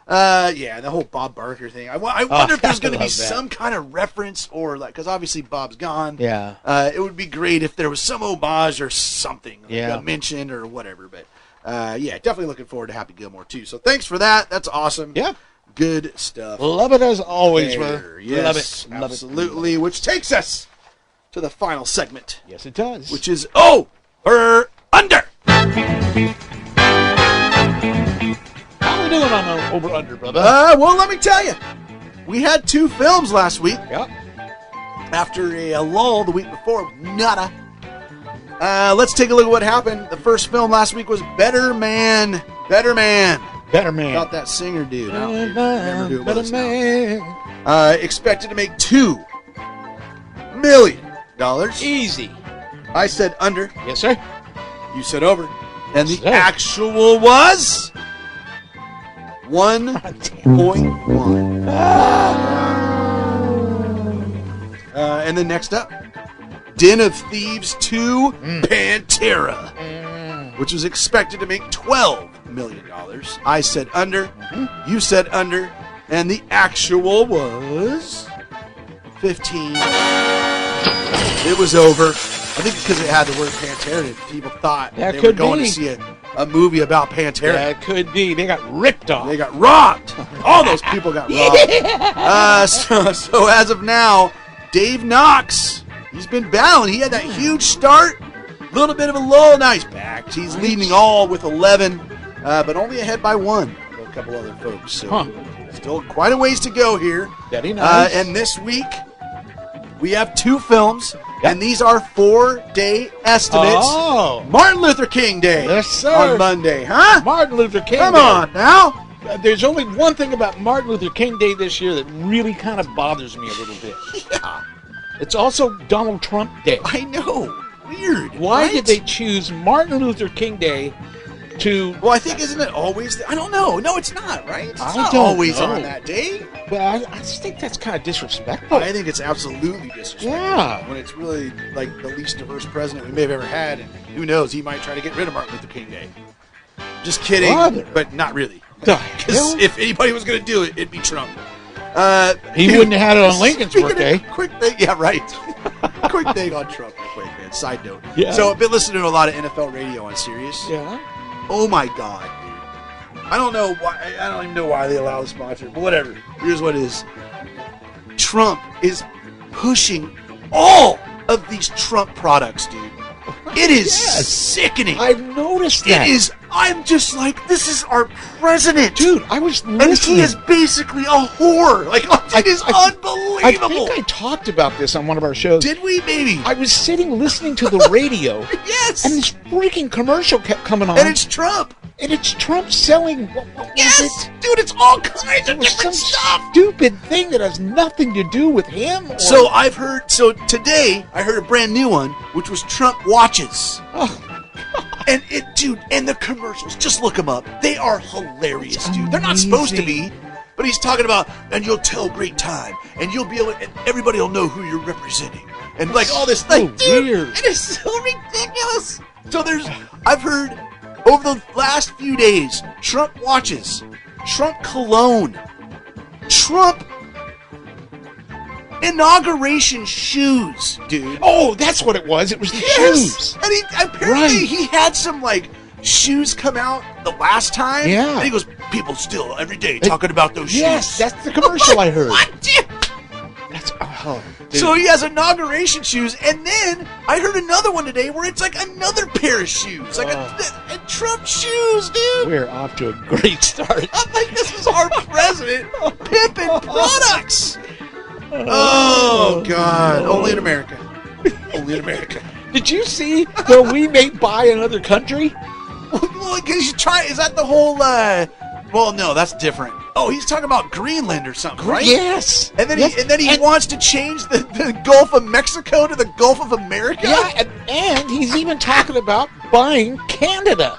The whole Bob Barker thing. I wonder if there's going to be some kind of reference or, like, because obviously Bob's gone. Yeah. It would be great if there was some homage or something, like Yeah. a mention or whatever. But, definitely looking forward to Happy Gilmore 2. So thanks for that. That's awesome. Yeah. Good stuff. Love it as always, There. bro. Yes, Love it. absolutely. Which takes us to the final segment, Yes, it does. which is Over Under. How we doing on Over Under, brother? Well, let me tell you, we had 2 films last week. Yep. After a lull the week before, nada. Let's take a look at what happened. The first film last week was Better Man. Better Man. Better Man. About that singer dude. I don't Better remember who it Better was now. Man. Expected to make $2 million. Easy. I said under. Yes, sir. You said over. And the Sir. actual was 1.1. And then next up, Den of Thieves 2 Pantera, which was expected to make $12 million. I said under. You said under. And the actual was 15. It was over. I think because it had the word Pantera in it, people thought That they were could going be. to see a movie about Pantera. That could be. They got ripped off. They got robbed. All those people got robbed. So as of now, Dave Knox, he's been battling. He had that huge start, little bit of a lull. Now he's back. He's leading all with 11, but only ahead by 1 of a couple other folks. So still quite a ways to go here. Very nice. And this week, we have 2 films, Yep. and these are 4-day estimates. Oh. Martin Luther King Day Yes, sir. on Monday, huh? Martin Luther King Come Day. on now. There's only one thing about Martin Luther King Day this year that really kind of bothers me a little bit. Yeah, It's also Donald Trump Day. I know. Weird. Why right? did they choose Martin Luther King Day to... Well, I think, isn't it always? I don't know. No, it's not, right? It's I not don't always know. on that day. Well, I just think that's kind of disrespectful. I think it's absolutely disrespectful. Yeah. When it's really like the least diverse president we may have ever had, and who knows, he might try to get rid of Martin Luther King Day. Just kidding, Brother. but not really. The Because hell? if anybody was going to do it, it'd be Trump. He wouldn't have had it on Lincoln's birthday. Quick thing, yeah, right. Quick thing on Trump, real quick, man. Side note. Yeah. So I've been listening to a lot of NFL radio on Sirius. Yeah. Oh my God, dude. I don't know why. I don't even know why they allow the sponsor, but whatever. Here's what it is. Trump is pushing all of these Trump products, dude. It is Yes. sickening. I've noticed that. It is. I'm just like, this is our president, Dude, I was and listening. he is basically a whore. Like, it is I unbelievable. think I talked about this on one of our shows. Did we, maybe? I was sitting listening to the radio, Yes. and this freaking commercial kept coming on, And it's Trump. and it's Trump selling. What was Yes, it? dude, it's all kinds It of was different some stuff. stupid thing that has nothing to do with him. Or, So I've heard. So today I heard a brand new one, which was Trump watches. oh, And it, dude, and the commercials, just look them up. They are hilarious, dude. They're not supposed to be, but he's talking about, and you'll tell great time, and you'll be able, and everybody will know who you're representing, and like all this, so like, dude, weird. it is so ridiculous. So I've heard over the last few days, Trump watches, Trump cologne, Trump inauguration shoes, dude. oh, that's what it was. It was the Yes! shoes. And he apparently Right. he had some like shoes come out the last time. Yeah. And he goes, people still every day talking about those Yes, shoes. that's the commercial I heard. What, dude? That's oh, dude. So he has inauguration shoes, and then I heard another one today where it's like another pair of shoes, like a Trump shoes, dude. we're off to a great start. I'm like, this is our president pimping products. Oh God! Only in America. Only in America. Did you see the we may buy another country? Well, because you try. Is that the whole? Well, no, that's different. Oh, he's talking about Greenland or something, right? Yes. And then Yes. he wants to change the Gulf of Mexico to the Gulf of America. Yeah, and he's even talking about buying Canada.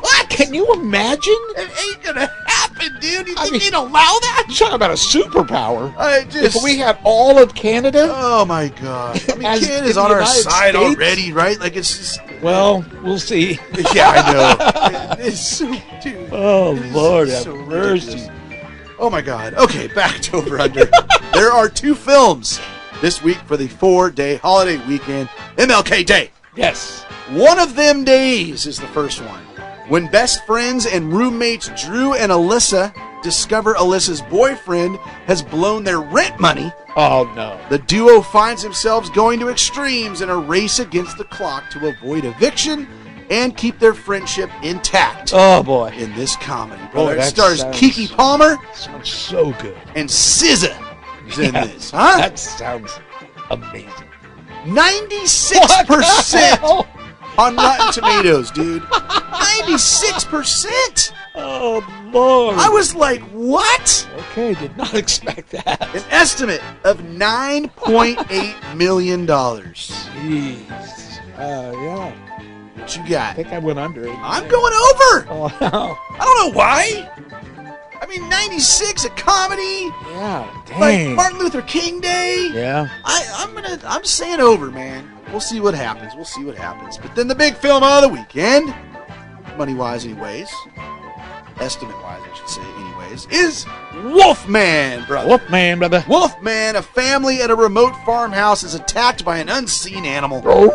What? Can you imagine? It ain't gonna happen, dude. You I think mean- he'd allow that? You're talking about a superpower. I just. If we had all of Canada, Oh my God! I mean, As Canada's in on the our United side States? already, right? Like it's just. well, we'll see. Yeah, I know. It's so, dude. Oh, it is Lord have so mercy. ridiculous. Oh my God. Okay, back to Over Under. There are 2 films this week for the 4-day holiday weekend, MLK Day. Yes. One of them days is the first one. When best friends and roommates Drew and Alyssa discover Alyssa's boyfriend has blown their rent money, Oh, no. the duo finds themselves going to extremes in a race against the clock to avoid eviction and keep their friendship intact. Oh, boy. In this comedy, Oh, brother, it that stars sounds- Keke Palmer Sounds so good. and SZA is in Yeah, this, huh? That sounds amazing. 96% What on Rotten Tomatoes, dude. 96%. Oh, Lord. I was like, what? Okay, did not expect that. An estimate of $9.8 million. What Jeez. Yeah. you I got? think I went under it. I'm going over. Oh, no. I don't know why. I mean, 96, a comedy, Yeah, like dang. Martin Luther King Day. Yeah. I'm saying over, man. We'll see what happens. But then the big film of the weekend, money-wise anyways, estimate-wise I should say anyways, is Wolfman, brother. Wolfman, brother. Wolfman, a family at a remote farmhouse is attacked by an unseen animal. Oh.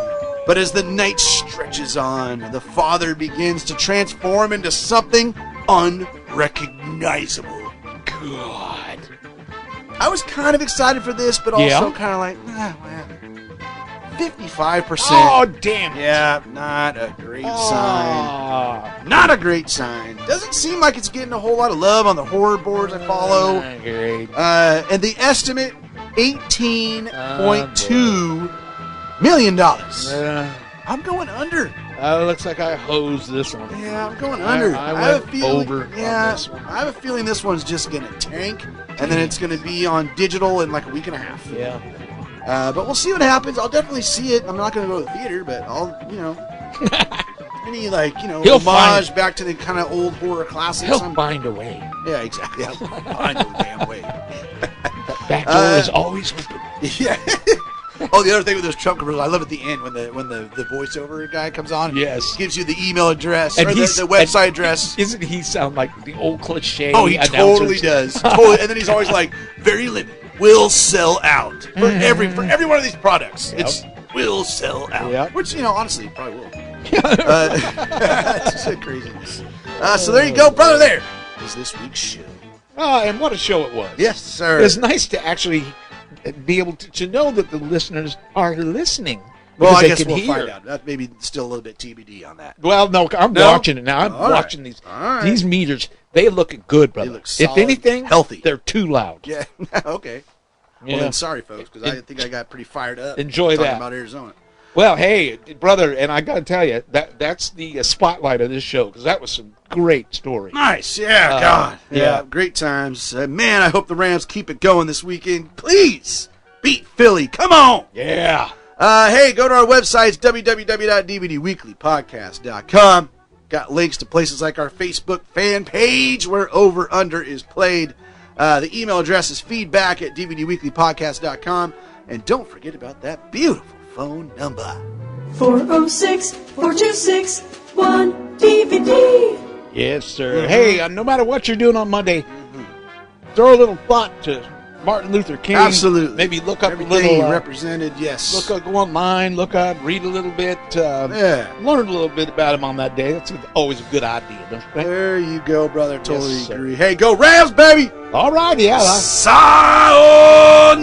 But as the night stretches on, the father begins to transform into something unrecognizable. God. I was kind of excited for this, but also Yeah? kind of like, well, 55%. Oh, damn it. Yeah, not a great sign. Ah. Not a great sign. Doesn't seem like it's getting a whole lot of love on the horror boards I follow. Great. And the estimate, $18.2 million. I'm going under. Looks like I hosed this one. Yeah, I'm going under. I have went a feeling, over on Yeah, this one. I have a feeling this one's just going to tank, and then it's going to be on digital in like a week and a half. Yeah. But we'll see what happens. I'll definitely see it. I'm not going to go to the theater, but I'll, any He'll homage find- back to the kind of old horror classics. He'll find a way. Yeah, exactly. I'll find a damn way. Back door is always open. Yeah. Oh, the other thing with those Trump commercials, I love at the end when the voiceover guy comes on. Yes. Gives you the email address And or the website address. Isn't he sound like the old cliche? Oh, he announcers? totally does. Totally. And then he's always like, very limited. Will sell out for every one of these products. Yep. It's will sell out. Yep. Which, honestly, probably will. It's just craziness. So there you go, brother. There is this week's show. Oh, and what a show it was. Yes, sir. It's nice to actually be able to know that the listeners are listening. Well, I because guess they we'll can hear. find out. That maybe still a little bit TBD on that. Well, no, I'm watching it now. I'm All right. watching these All right. these meters. They look good, brother. look If solid, anything, healthy. they're too loud. Yeah. Okay. Yeah. Well, then, sorry, folks, because I think I got pretty fired up. Enjoy talking that. about Arizona. Well, hey, brother, and I got to tell you, that's the spotlight of this show, because that was some great story. Nice. Yeah, God. yeah. Great times. Man, I hope the Rams keep it going this weekend. Please beat Philly. Come on. Yeah. Hey, go to our website, www.dvdweeklypodcast.com. Got links to places like our Facebook fan page where Over Under is played. The email address is feedback@dvdweeklypodcast.com. And don't forget about that beautiful phone number. 406-426-1DVD. Yes, sir. Hey, no matter what you're doing on Monday, throw a little thought to Martin Luther King. Absolutely. Maybe look up Everything a little. represented, yes. Go online, look up, read a little bit. Learn a little bit about him on that day. That's always a good idea, don't you think? There you go, brother. Totally Yes, sir. agree. Hey, go Rams, baby! All right, yeah. Sayonara!